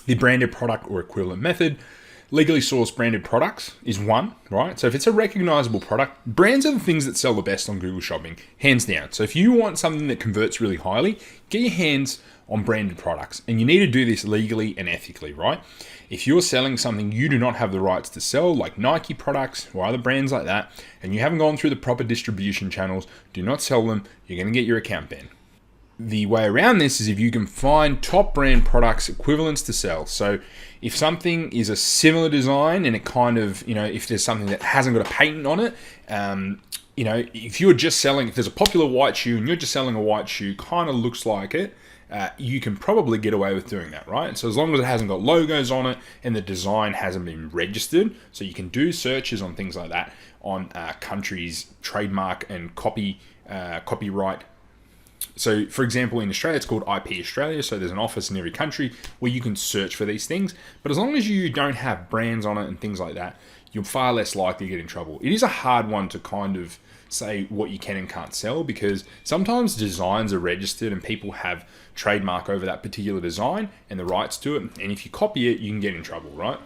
The branded product or equivalent method. Legally sourced branded products is one, right? So if it's a recognizable product, brands are the things that sell the best on Google Shopping, hands down. So if you want something that converts really highly, get your hands on branded products. And you need to do this legally and ethically, right? If you're selling something you do not have the rights to sell, like Nike products or other brands like that, and you haven't gone through the proper distribution channels, do not sell them. You're going to get your account banned. The way around this is if you can find top brand products equivalents to sell. So if something is a similar design and it kind of, if there's something that hasn't got a patent on it, if you're just selling, if there's a popular white shoe and you're just selling a white shoe, kind of looks like it, you can probably get away with doing that, right? So as long as it hasn't got logos on it and the design hasn't been registered, so you can do searches on things like that on countries, trademark and copyright. So, for example, in Australia, it's called IP Australia. So there's an office in every country where you can search for these things. But as long as you don't have brands on it and things like that, you're far less likely to get in trouble. It is a hard one to kind of say what you can and can't sell because sometimes designs are registered and people have trademark over that particular design and the rights to it. And if you copy it, you can get in trouble, right?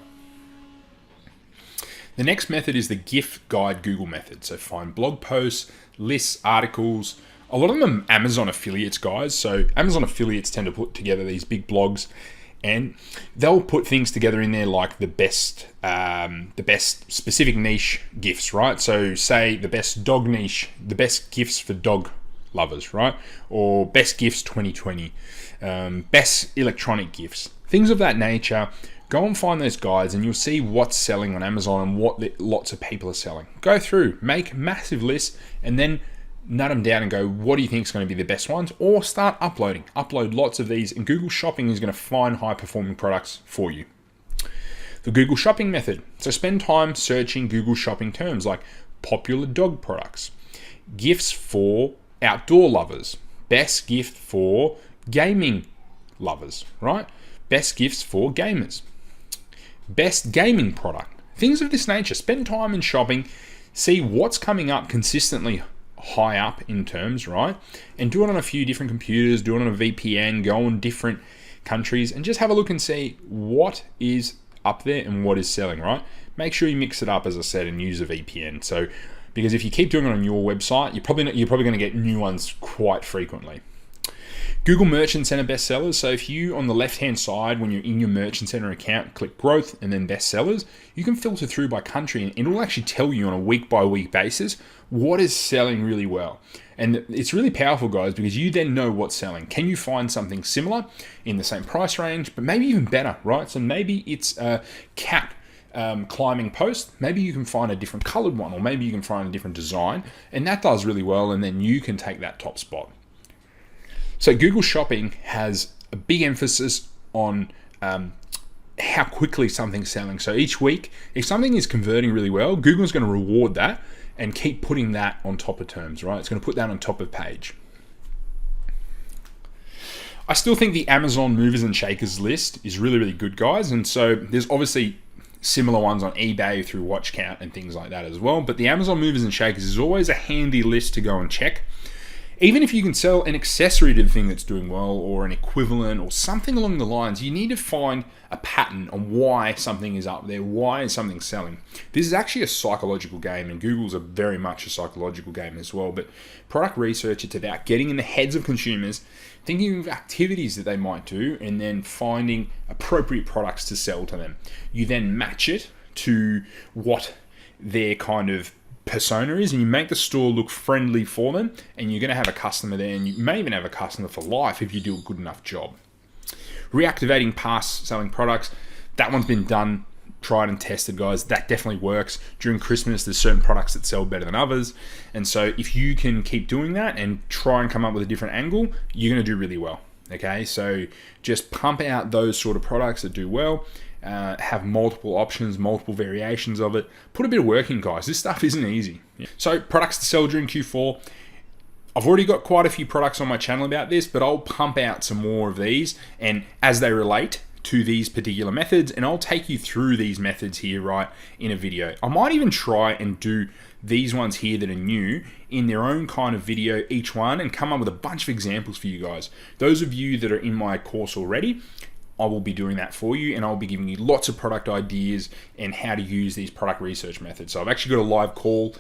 The next method is the gift guide Google method. So find blog posts, lists, articles. A lot of them are Amazon affiliates, guys. So Amazon affiliates tend to put together these big blogs and they'll put things together in there like the best specific niche gifts, right? So say the best dog niche, the best gifts for dog lovers, right? Or best gifts 2020, best electronic gifts, things of that nature. Go and find those guides and you'll see what's selling on Amazon and what lots of people are selling. Go through, make massive lists and then nut them down and go, what do you think is going to be the best ones? Or start uploading. Upload lots of these and Google Shopping is going to find high performing products for you. The Google Shopping method. So spend time searching Google Shopping terms like popular dog products, gifts for outdoor lovers, best gift for gaming lovers, right? Best gifts for gamers, best gaming product, things of this nature. Spend time in shopping, see what's coming up consistently high up in terms, right? And do it on a few different computers, do it on a VPN, go on different countries and just have a look and see what is up there and what is selling, right? Make sure you mix it up, as I said, and use a VPN. So, because if you keep doing it on your website, you're probably going to get new ones quite frequently. Google Merchant Center bestsellers. So if you, on the left-hand side, when you're in your Merchant Center account, click growth and then bestsellers, you can filter through by country and it will actually tell you on a week-by-week basis what is selling really well. And it's really powerful, guys, because you then know what's selling. Can you find something similar in the same price range, but maybe even better, right? So maybe it's a cat climbing post. Maybe you can find a different colored one, or maybe you can find a different design, and that does really well, and then you can take that top spot. So Google Shopping has a big emphasis on how quickly something's selling. So each week, if something is converting really well, Google's going to reward that and keep putting that on top of terms, right? It's going to put that on top of page. I still think the Amazon movers and shakers list is really, really good, guys. And so there's obviously similar ones on eBay through watch count and things like that as well. But the Amazon movers and shakers is always a handy list to go and check. Even if you can sell an accessory to the thing that's doing well or an equivalent or something along the lines, you need to find a pattern on why something is up there, why is something selling. This is actually a psychological game, and Google's a very much a psychological game as well. But product research, it's about getting in the heads of consumers, thinking of activities that they might do, and then finding appropriate products to sell to them. You then match it to what their kind of persona is, and you make the store look friendly for them, and you're going to have a customer there, and you may even have a customer for life if you do a good enough job. Reactivating past selling products, that one's been done tried and tested, guys. That definitely works. During Christmas, there's certain products that sell better than others. And so if you can keep doing that and try and come up with a different angle, you're going to do really well. Okay, so just pump out those sort of products that do well. Have multiple options, multiple variations of it. Put a bit of work in, guys. This stuff isn't easy. So products to sell during Q4. I've already got quite a few products on my channel about this, but I'll pump out some more of these, and as they relate to these particular methods, and I'll take you through these methods here right in a video. I might even try and do these ones here that are new in their own kind of video, each one, and come up with a bunch of examples for you guys. Those of you that are in my course already, I will be doing that for you, and I'll be giving you lots of product ideas and how to use these product research methods. So I've actually got a live call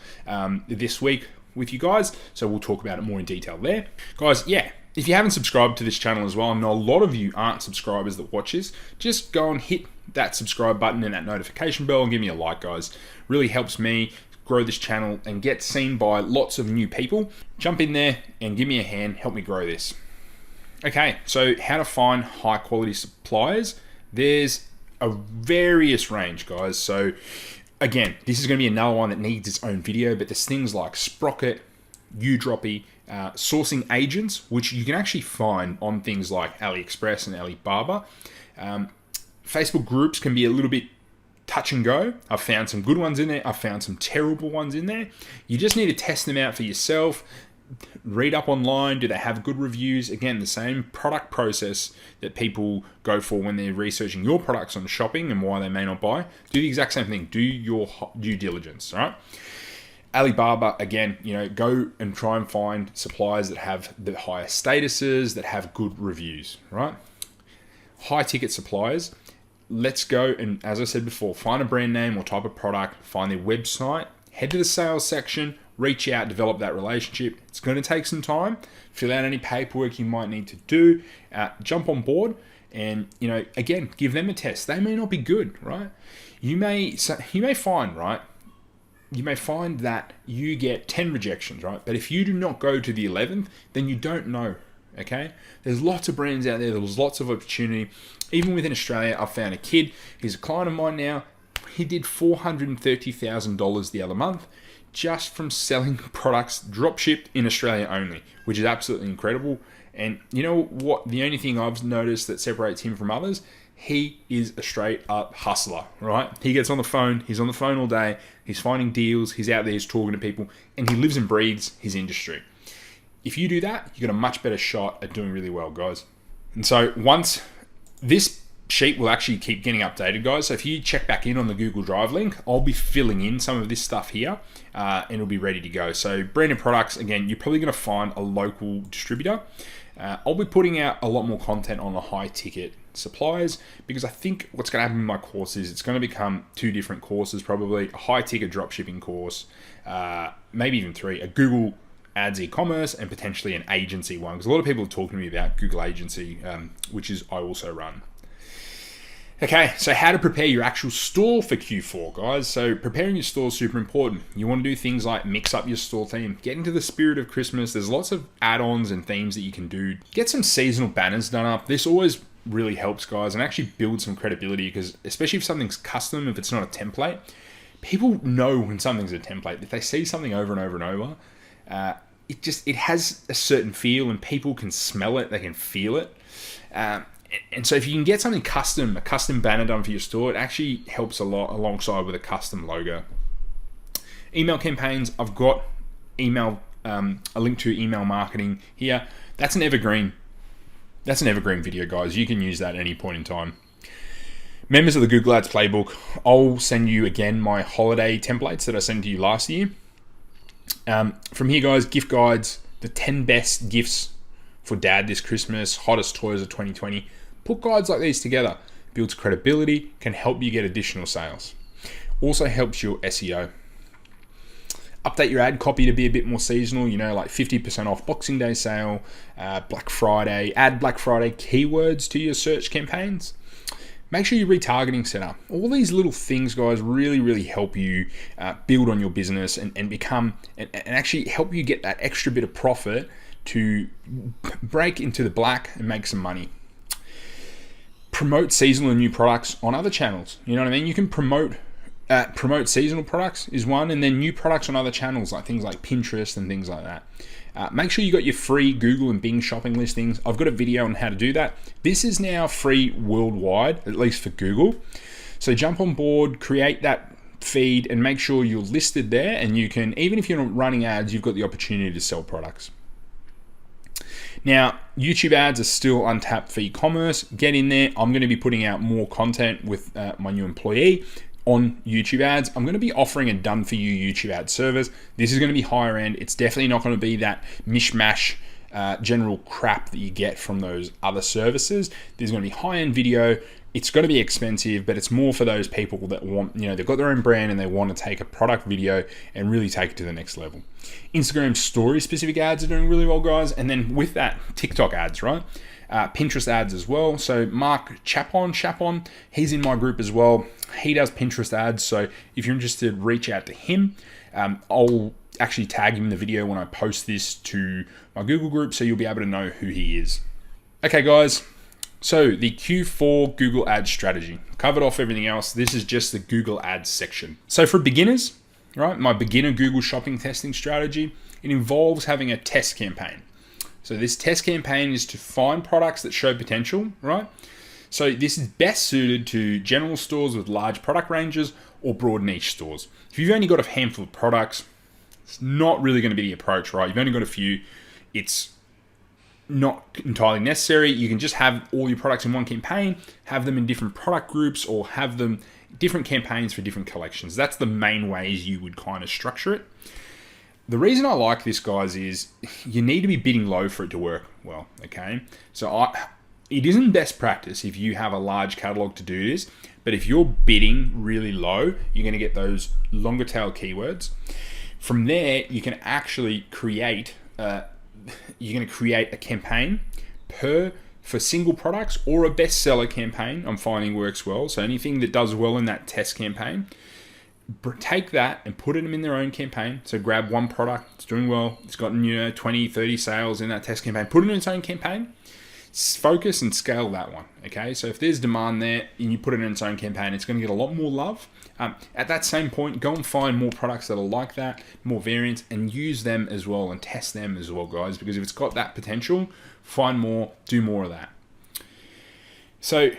this week with you guys, so we'll talk about it more in detail there. Guys, yeah, if you haven't subscribed to this channel as well, I know a lot of you aren't subscribers that watch this, just go and hit that subscribe button and that notification bell and give me a like, guys. Really helps me grow this channel and get seen by lots of new people. Jump in there and give me a hand, help me grow this. Okay, so how to find high quality suppliers. There's a various range, guys. So again, this is going to be another one that needs its own video, but there's things like Sprocket, Udroppy, sourcing agents, which you can actually find on things like AliExpress and Alibaba. Facebook groups can be a little bit touch and go. I've found some good ones in there. I've found some terrible ones in there. You just need to test them out for yourself. Read up online. Do they have good reviews? Again, the same product process that people go for when they're researching your products on shopping and why they may not buy. Do the exact same thing. Do your due diligence, all right? Alibaba, again, go and try and find suppliers that have the highest statuses, that have good reviews, right? High ticket suppliers. Let's go and, as I said before, find a brand name or type of product, find their website, head to the sales section, reach out, develop that relationship. It's going to take some time. Fill out any paperwork you might need to do. Jump on board and, again, give them a test. They may not be good, right? You may find, right? You may find that you get 10 rejections, right? But if you do not go to the 11th, then you don't know, okay? There's lots of brands out there. There's lots of opportunity. Even within Australia, I found a kid. He's a client of mine now. He did $430,000 the other month just from selling products drop shipped in Australia only, which is absolutely incredible. And you know what? The only thing I've noticed that separates him from others, he is a straight up hustler, right? He gets on the phone. He's on the phone all day. He's finding deals. He's out there. He's talking to people, and he lives and breathes his industry. If you do that, you got a much better shot at doing really well, guys. And so once this sheet will actually keep getting updated, guys. So if you check back in on the Google Drive link, I'll be filling in some of this stuff here and it'll be ready to go. So branded products, again, you're probably going to find a local distributor. I'll be putting out a lot more content on the high ticket suppliers because I think what's going to happen in my course is it's going to become two different courses, probably a high ticket dropshipping course, maybe even three, a Google Ads e-commerce and potentially an agency one, because a lot of people are talking to me about Google Agency, which I also run. Okay, so how to prepare your actual store for Q4, guys. So preparing your store is super important. You want to do things like mix up your store theme, get into the spirit of Christmas. There's lots of add-ons and themes that you can do. Get some seasonal banners done up. This always really helps, guys, and actually build some credibility, because especially if something's custom, if it's not a template, people know when something's a template. If they see something over and over and over, it has a certain feel and people can smell it, they can feel it. And so if you can get something custom, a custom banner done for your store, it actually helps a lot alongside with a custom logo. Email campaigns, I've got a link to email marketing here. That's an evergreen video, guys. You can use that at any point in time. Members of the Google Ads Playbook, I'll send you again my holiday templates that I sent to you last year. From here, guys, gift guides, the 10 best gifts for dad this Christmas, hottest toys of 2020. Put guides like these together. Builds credibility, can help you get additional sales. Also helps your SEO. Update your ad copy to be a bit more seasonal, like 50% off Boxing Day sale, Black Friday. Add Black Friday keywords to your search campaigns. Make sure your retargeting set up. All these little things, guys, really, really help you build on your business and become, and actually help you get that extra bit of profit to break into the black and make some money. promote seasonal and new products on other channels. You know what I mean? You can promote seasonal products is one, and then new products on other channels, like things like Pinterest and things like that. Make sure you got your free Google and Bing shopping listings. I've got a video on how to do that. This is now free worldwide, at least for Google. So jump on board, create that feed, and make sure you're listed there. And you can, even if you're not running ads, you've got the opportunity to sell products. Now, YouTube ads are still untapped for e-commerce. Get in there. I'm going to be putting out more content with my new employee on YouTube ads. I'm going to be offering a done for you YouTube ad service. This is going to be higher end. It's definitely not going to be that mishmash general crap that you get from those other services. There's going to be high end video. It's going to be expensive, but it's more for those people that want, they've got their own brand and they want to take a product video and really take it to the next level. Instagram story specific ads are doing really well, guys. And then with that, TikTok ads, right? Pinterest ads as well. So Mark Chapon, he's in my group as well. He does Pinterest ads. So if you're interested, reach out to him. I'll actually tag him in the video when I post this to my Google group, so you'll be able to know who he is. Okay, guys. So the Q4 Google Ads strategy. Covered off everything else. This is just the Google Ads section. So for beginners, right, my beginner Google shopping testing strategy, it involves having a test campaign. So this test campaign is to find products that show potential, right? So this is best suited to general stores with large product ranges or broad niche stores. If you've only got a handful of products, it's not really going to be the approach, right? You've only got a few. It's not entirely necessary. You can just have all your products in one campaign, have them in different product groups, or have them different campaigns for different collections. That's the main ways you would kind of structure it. The reason I like this, guys, is you need to be bidding low for it to work well, okay? So it isn't best practice if you have a large catalog to do this, but if you're bidding really low, you're going to get those longer tail keywords. From there, you can actually create a campaign for single products, or a bestseller campaign. I'm finding works well. So anything that does well in that test campaign, take that and put them in their own campaign. So grab one product, it's doing well, it's gotten 20, 30 sales in that test campaign, put it in its own campaign, focus and scale that one. Okay, so if there's demand there and you put it in its own campaign, it's going to get a lot more love. At that same point, go and find more products that are like that, more variants, and use them as well and test them as well, guys, because if it's got that potential, find more, do more of that. So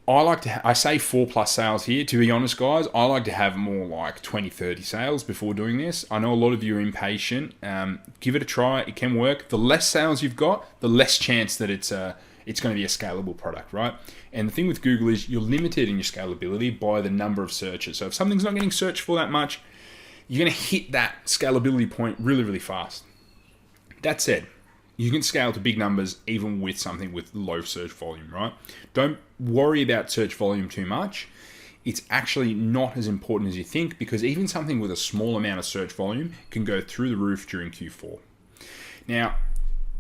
I say 4+ sales here. To be honest, guys, I like to have more like 20, 30 sales before doing this. I know a lot of you are impatient. Give it a try. It can work. The less sales you've got, the less chance that it's going to be a scalable product, right? And the thing with Google is you're limited in your scalability by the number of searches. So if something's not getting searched for that much, you're going to hit that scalability point really, really fast. That said, you can scale to big numbers even with something with low search volume, right? Don't worry about search volume too much. It's actually not as important as you think, because even something with a small amount of search volume can go through the roof during Q4. Now,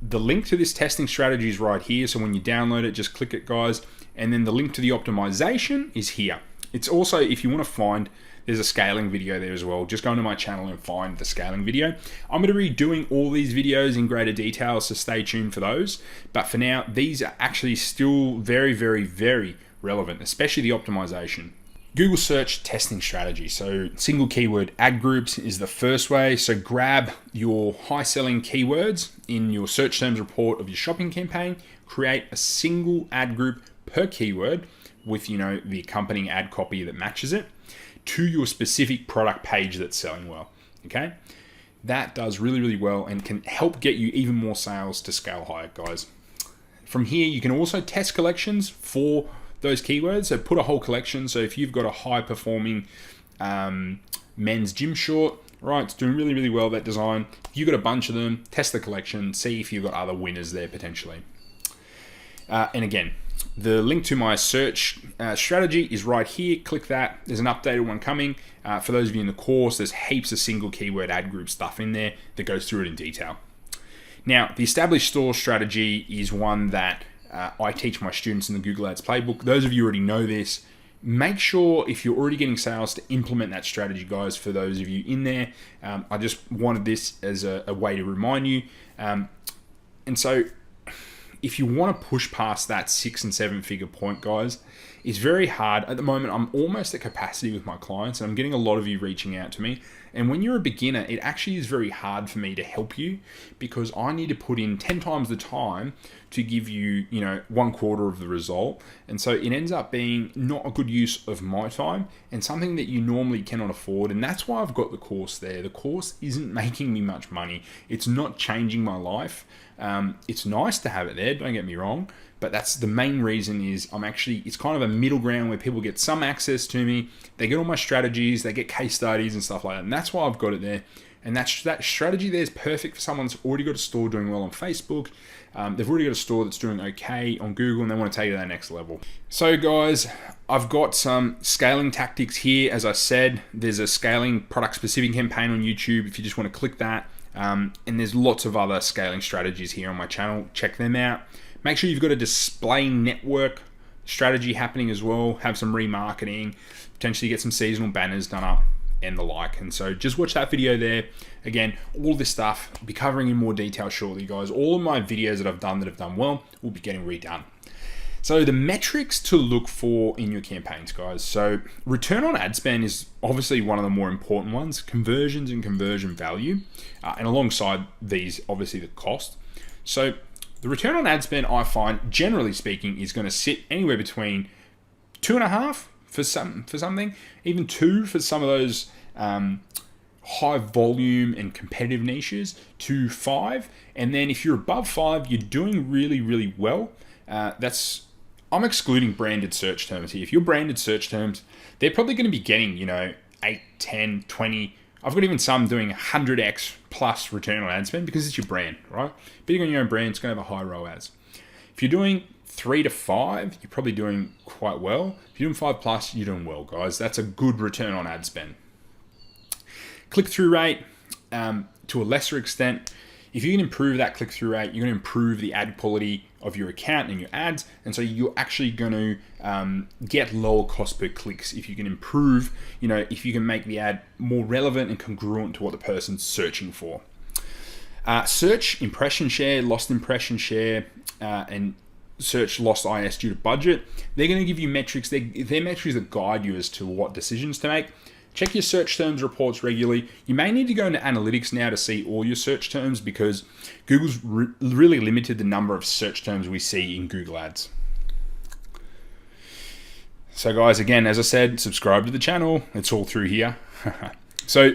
the link to this testing strategy is right here. So when you download it, just click it, guys. And then the link to the optimization is here. It's also, if you want to find, there's a scaling video there as well. Just go into my channel and find the scaling video. I'm going to be doing all these videos in greater detail, so stay tuned for those. But for now, these are actually still very, very, very relevant, especially the optimization. Google search testing strategy. So single keyword ad groups is the first way. So grab your high selling keywords in your search terms report of your shopping campaign, create a single ad group per keyword with, the accompanying ad copy that matches it to your specific product page that's selling well. Okay. That does really, really well and can help get you even more sales to scale higher, guys. From here, you can also test collections for those keywords. So put a whole collection. So if you've got a high performing men's gym short, right, it's doing really, really well, that design. If you've got a bunch of them, test the collection, see if you've got other winners there potentially. And again, the link to my search strategy is right here. Click that. There's an updated one coming. For those of you in the course, there's heaps of single keyword ad group stuff in there that goes through it in detail. Now, the established store strategy is one that I teach my students in the Google Ads Playbook. Those of you who already know this, make sure if you're already getting sales to implement that strategy, guys, for those of you in there. I just wanted this as a way to remind you. And so if you want to push past that 6 and 7 figure point, guys, it's very hard. At the moment, I'm almost at capacity with my clients, and I'm getting a lot of you reaching out to me. And when you're a beginner, it actually is very hard for me to help you because I need to put in 10 times the time to give you, 1/4 of the result. And so it ends up being not a good use of my time and something that you normally cannot afford. And that's why I've got the course there. The course isn't making me much money. It's not changing my life. It's nice to have it there, don't get me wrong. But that's the main reason is it's kind of a middle ground where people get some access to me. They get all my strategies, they get case studies and stuff like that. And that's why I've got it there. And that strategy there is perfect for someone that's already got a store doing well on Facebook. They've already got a store that's doing okay on Google and they want to take it to that next level. So guys, I've got some scaling tactics here. As I said, there's a scaling product specific campaign on YouTube if you just want to click that. And there's lots of other scaling strategies here on my channel. Check them out. Make sure you've got a display network strategy happening as well. Have some remarketing, potentially get some seasonal banners done up and the like. And so just watch that video there. Again, all this stuff I'll be covering in more detail shortly, guys. All of my videos that have done well will be getting redone. So the metrics to look for in your campaigns, guys. So return on ad spend is obviously one of the more important ones. Conversions and conversion value. And alongside these, obviously the cost. So the return on ad spend, I find, generally speaking, is going to sit anywhere between 2.5 for something, even 2 for some of those high volume and competitive niches, to 5. And then if you're above 5, you're doing really, really well. I'm excluding branded search terms here. If you're branded search terms, they're probably going to be getting, 8, 10, 20. I've got even some doing 100x plus return on ad spend because it's your brand, right? Bidding on your own brand, it's going to have a high ROAS. If you're doing 3 to 5, you're probably doing quite well. If you're doing 5 plus, you're doing well, guys. That's a good return on ad spend. Click-through rate, to a lesser extent, if you can improve that click-through rate, you're going to improve the ad quality of your account and your ads. And so you're actually going to get lower cost per clicks if you can improve, if you can make the ad more relevant and congruent to what the person's searching for. Search impression share, lost impression share, and search lost IS due to budget. They're going to give you metrics. They're metrics that guide you as to what decisions to make. Check your search terms reports regularly. You may need to go into analytics now to see all your search terms because Google's really limited the number of search terms we see in Google Ads. So guys, again, as I said, subscribe to the channel. It's all through here. So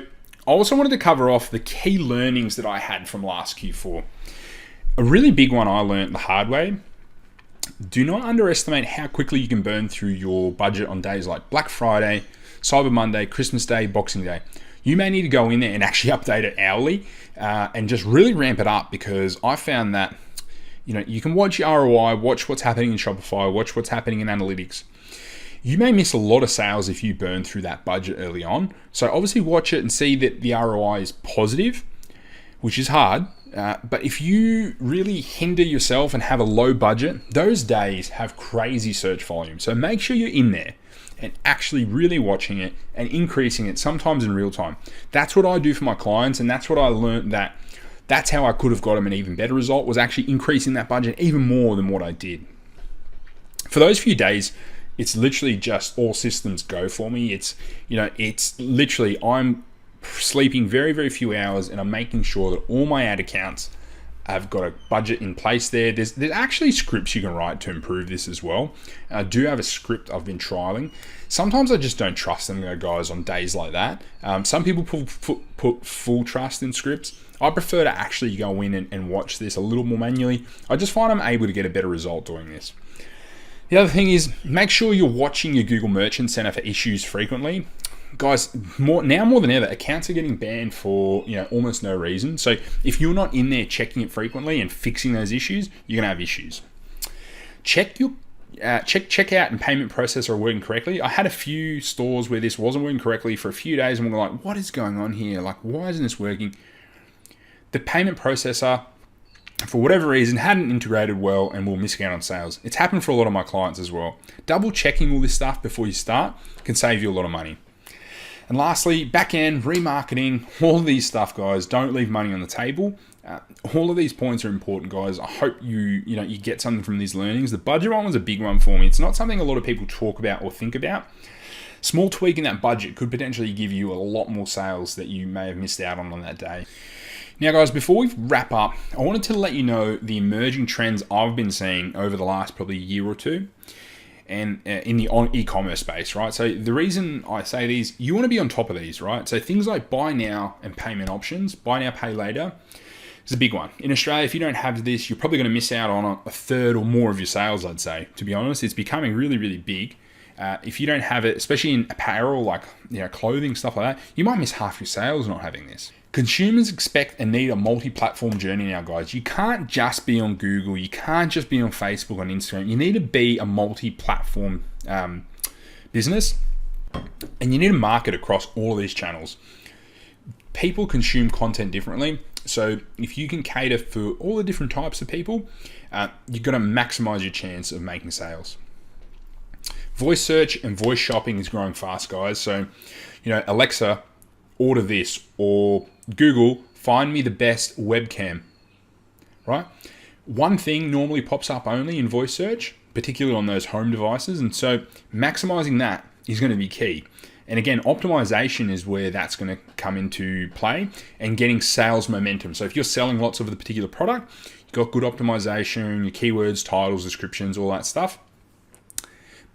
I also wanted to cover off the key learnings that I had from last Q4. A really big one I learned the hard way. Do not underestimate how quickly you can burn through your budget on days like Black Friday, Cyber Monday, Christmas Day, Boxing Day. You may need to go in there and actually update it hourly and just really ramp it up because I found that you can watch your ROI, watch what's happening in Shopify, watch what's happening in analytics. You may miss a lot of sales if you burn through that budget early on. So obviously watch it and see that the ROI is positive, which is hard. But if you really hinder yourself and have a low budget, those days have crazy search volume. So make sure you're in there and actually really watching it and increasing it sometimes in real time. That's what I do for my clients, and that's what I learned that's how I could have got them an even better result, was actually increasing that budget even more than what I did. For those few days, it's literally just all systems go for me. It's literally I'm sleeping very, very few hours and I'm making sure that all my ad accounts have got a budget in place there. There's actually scripts you can write to improve this as well. I do have a script I've been trialing. Sometimes I just don't trust them, guys, on days like that. Some people put full trust in scripts. I prefer to actually go in and watch this a little more manually. I just find I'm able to get a better result doing this. The other thing is make sure you're watching your Google Merchant Center for issues frequently. Guys, more than ever, accounts are getting banned for almost no reason. So if you're not in there checking it frequently and fixing those issues, you're gonna have issues. Check your checkout and payment processor are working correctly. I had a few stores where this wasn't working correctly for a few days, and we're like, "What is going on here? Like, why isn't this working?" The payment processor, for whatever reason, hadn't integrated well and we're missing out on sales. It's happened for a lot of my clients as well. Double checking all this stuff before you start can save you a lot of money. And lastly, back end, remarketing, all of these stuff, guys. Don't leave money on the table. All of these points are important, guys. I hope you get something from these learnings. The budget one was a big one for me. It's not something a lot of people talk about or think about. Small tweak in that budget could potentially give you a lot more sales that you may have missed out on that day. Now, guys, before we wrap up, I wanted to let you know the emerging trends I've been seeing over the last probably year or two, and in the e-commerce space, right? So the reason I say these, you want to be on top of these, right? So things like buy now and payment options, buy now, pay later, is a big one. In Australia, if you don't have this, you're probably going to miss out on a third or more of your sales, I'd say. To be honest, it's becoming really, really big. If you don't have it, especially in apparel, like clothing, stuff like that, you might miss half your sales not having this. Consumers expect and need a multi-platform journey now, guys. You can't just be on Google. You can't just be on Facebook, on Instagram. You need to be a multi-platform business, and you need to market across all of these channels. People consume content differently. So if you can cater for all the different types of people, you're going to maximize your chance of making sales. Voice search and voice shopping is growing fast, guys. So, Alexa, order this, or Google, find me the best webcam, right? One thing normally pops up only in voice search, particularly on those home devices. And so maximizing that is going to be key. And again, optimization is where that's going to come into play, and getting sales momentum. So if you're selling lots of the particular product, you've got good optimization, your keywords, titles, descriptions, all that stuff,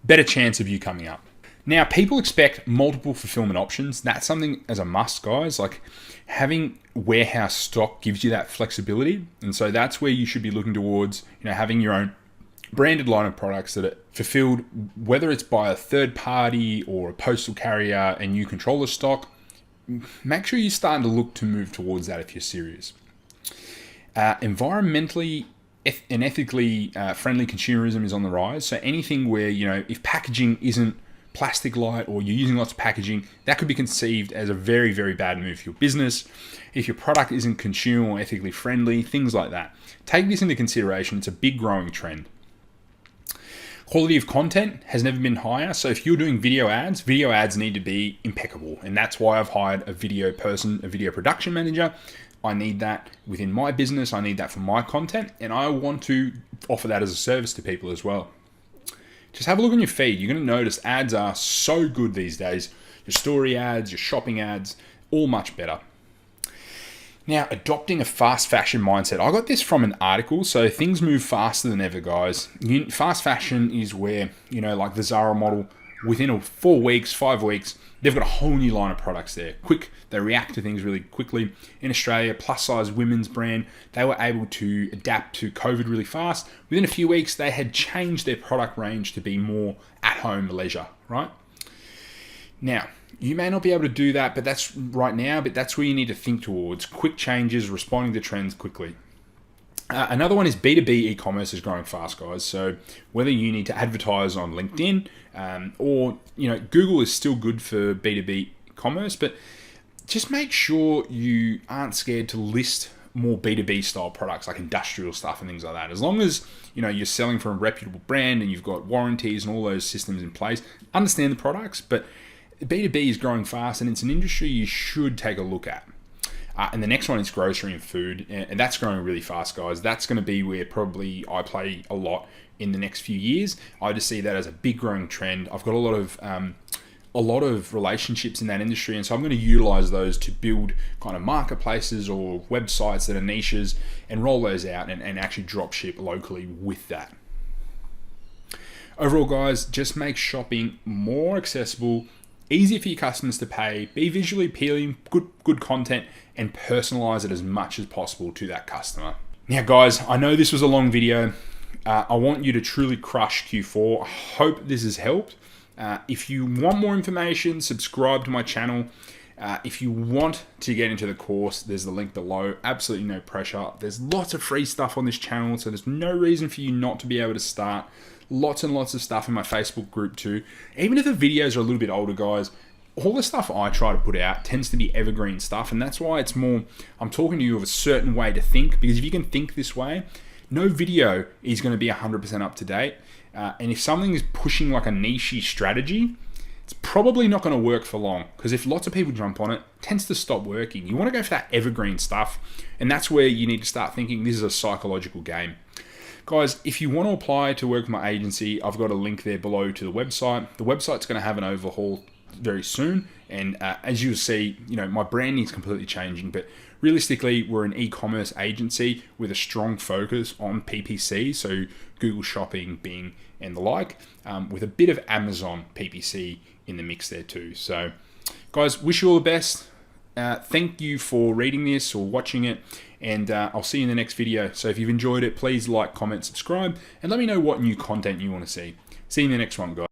better chance of you coming up. Now, people expect multiple fulfillment options. That's something as a must, guys. Like, having warehouse stock gives you that flexibility. And so that's where you should be looking towards, having your own branded line of products that are fulfilled, whether it's by a third party or a postal carrier, and you control the stock. Make sure you're starting to look to move towards that if you're serious. Environmentally and ethically friendly consumerism is on the rise. So anything where, if packaging isn't plastic light, or you're using lots of packaging, that could be conceived as a very, very bad move for your business. If your product isn't consumer or ethically friendly, things like that. Take this into consideration. It's a big growing trend. Quality of content has never been higher. So if you're doing video ads need to be impeccable. And that's why I've hired a video person, a video production manager. I need that within my business. I need that for my content. And I want to offer that as a service to people as well. Just have a look on your feed. You're going to notice ads are so good these days. Your story ads, your shopping ads, all much better. Now, adopting a fast fashion mindset. I got this from an article. So things move faster than ever, guys. Fast fashion is where, like the Zara model, within 4 weeks, 5 weeks, they've got a whole new line of products there. Quick, they react to things really quickly. In Australia, plus size women's brand, they were able to adapt to COVID really fast. Within a few weeks, they had changed their product range to be more at-home leisure, right? Now, you may not be able to do that, but that's where you need to think towards. Quick changes, responding to trends quickly. Another one is B2B e-commerce is growing fast, guys. So whether you need to advertise on LinkedIn or, Google is still good for B2B commerce, but just make sure you aren't scared to list more B2B style products like industrial stuff and things like that. As long as, you're selling from a reputable brand and you've got warranties and all those systems in place, understand the products, but B2B is growing fast and it's an industry you should take a look at. And the next one is grocery and food, and that's growing really fast, guys. That's going to be where probably I play a lot in the next few years. I just see that as a big growing trend. I've got a lot of relationships in that industry, and so I'm going to utilize those to build kind of marketplaces or websites that are niches and roll those out and actually drop ship locally with that. Overall, guys, just make shopping more accessible, easy for your customers to pay, be visually appealing, good content, and personalize it as much as possible to that customer. Now, guys, I know this was a long video. I want you to truly crush Q4. I hope this has helped. If you want more information, subscribe to my channel. If you want to get into the course, there's the link below. Absolutely no pressure. There's lots of free stuff on this channel, so there's no reason for you not to be able to start. Lots and lots of stuff in my Facebook group too. Even if the videos are a little bit older, guys, all the stuff I try to put out tends to be evergreen stuff, and that's why it's more, I'm talking to you of a certain way to think, because if you can think this way, no video is going to be 100% up to date. And if something is pushing like a niche strategy, it's probably not going to work for long, because if lots of people jump on it, it tends to stop working. You want to go for that evergreen stuff, and that's where you need to start thinking this is a psychological game. Guys, if you want to apply to work with my agency, I've got a link there below to the website. The website's going to have an overhaul very soon, and as you'll see, my branding is completely changing, but realistically, we're an e-commerce agency with a strong focus on PPC, so Google Shopping, Bing, and the like, with a bit of Amazon PPC in the mix there too. So, guys, wish you all the best. Thank you for reading this or watching it, and I'll see you in the next video. So if you've enjoyed it, please like, comment, subscribe, and let me know what new content you want to see. See you in the next one, guys.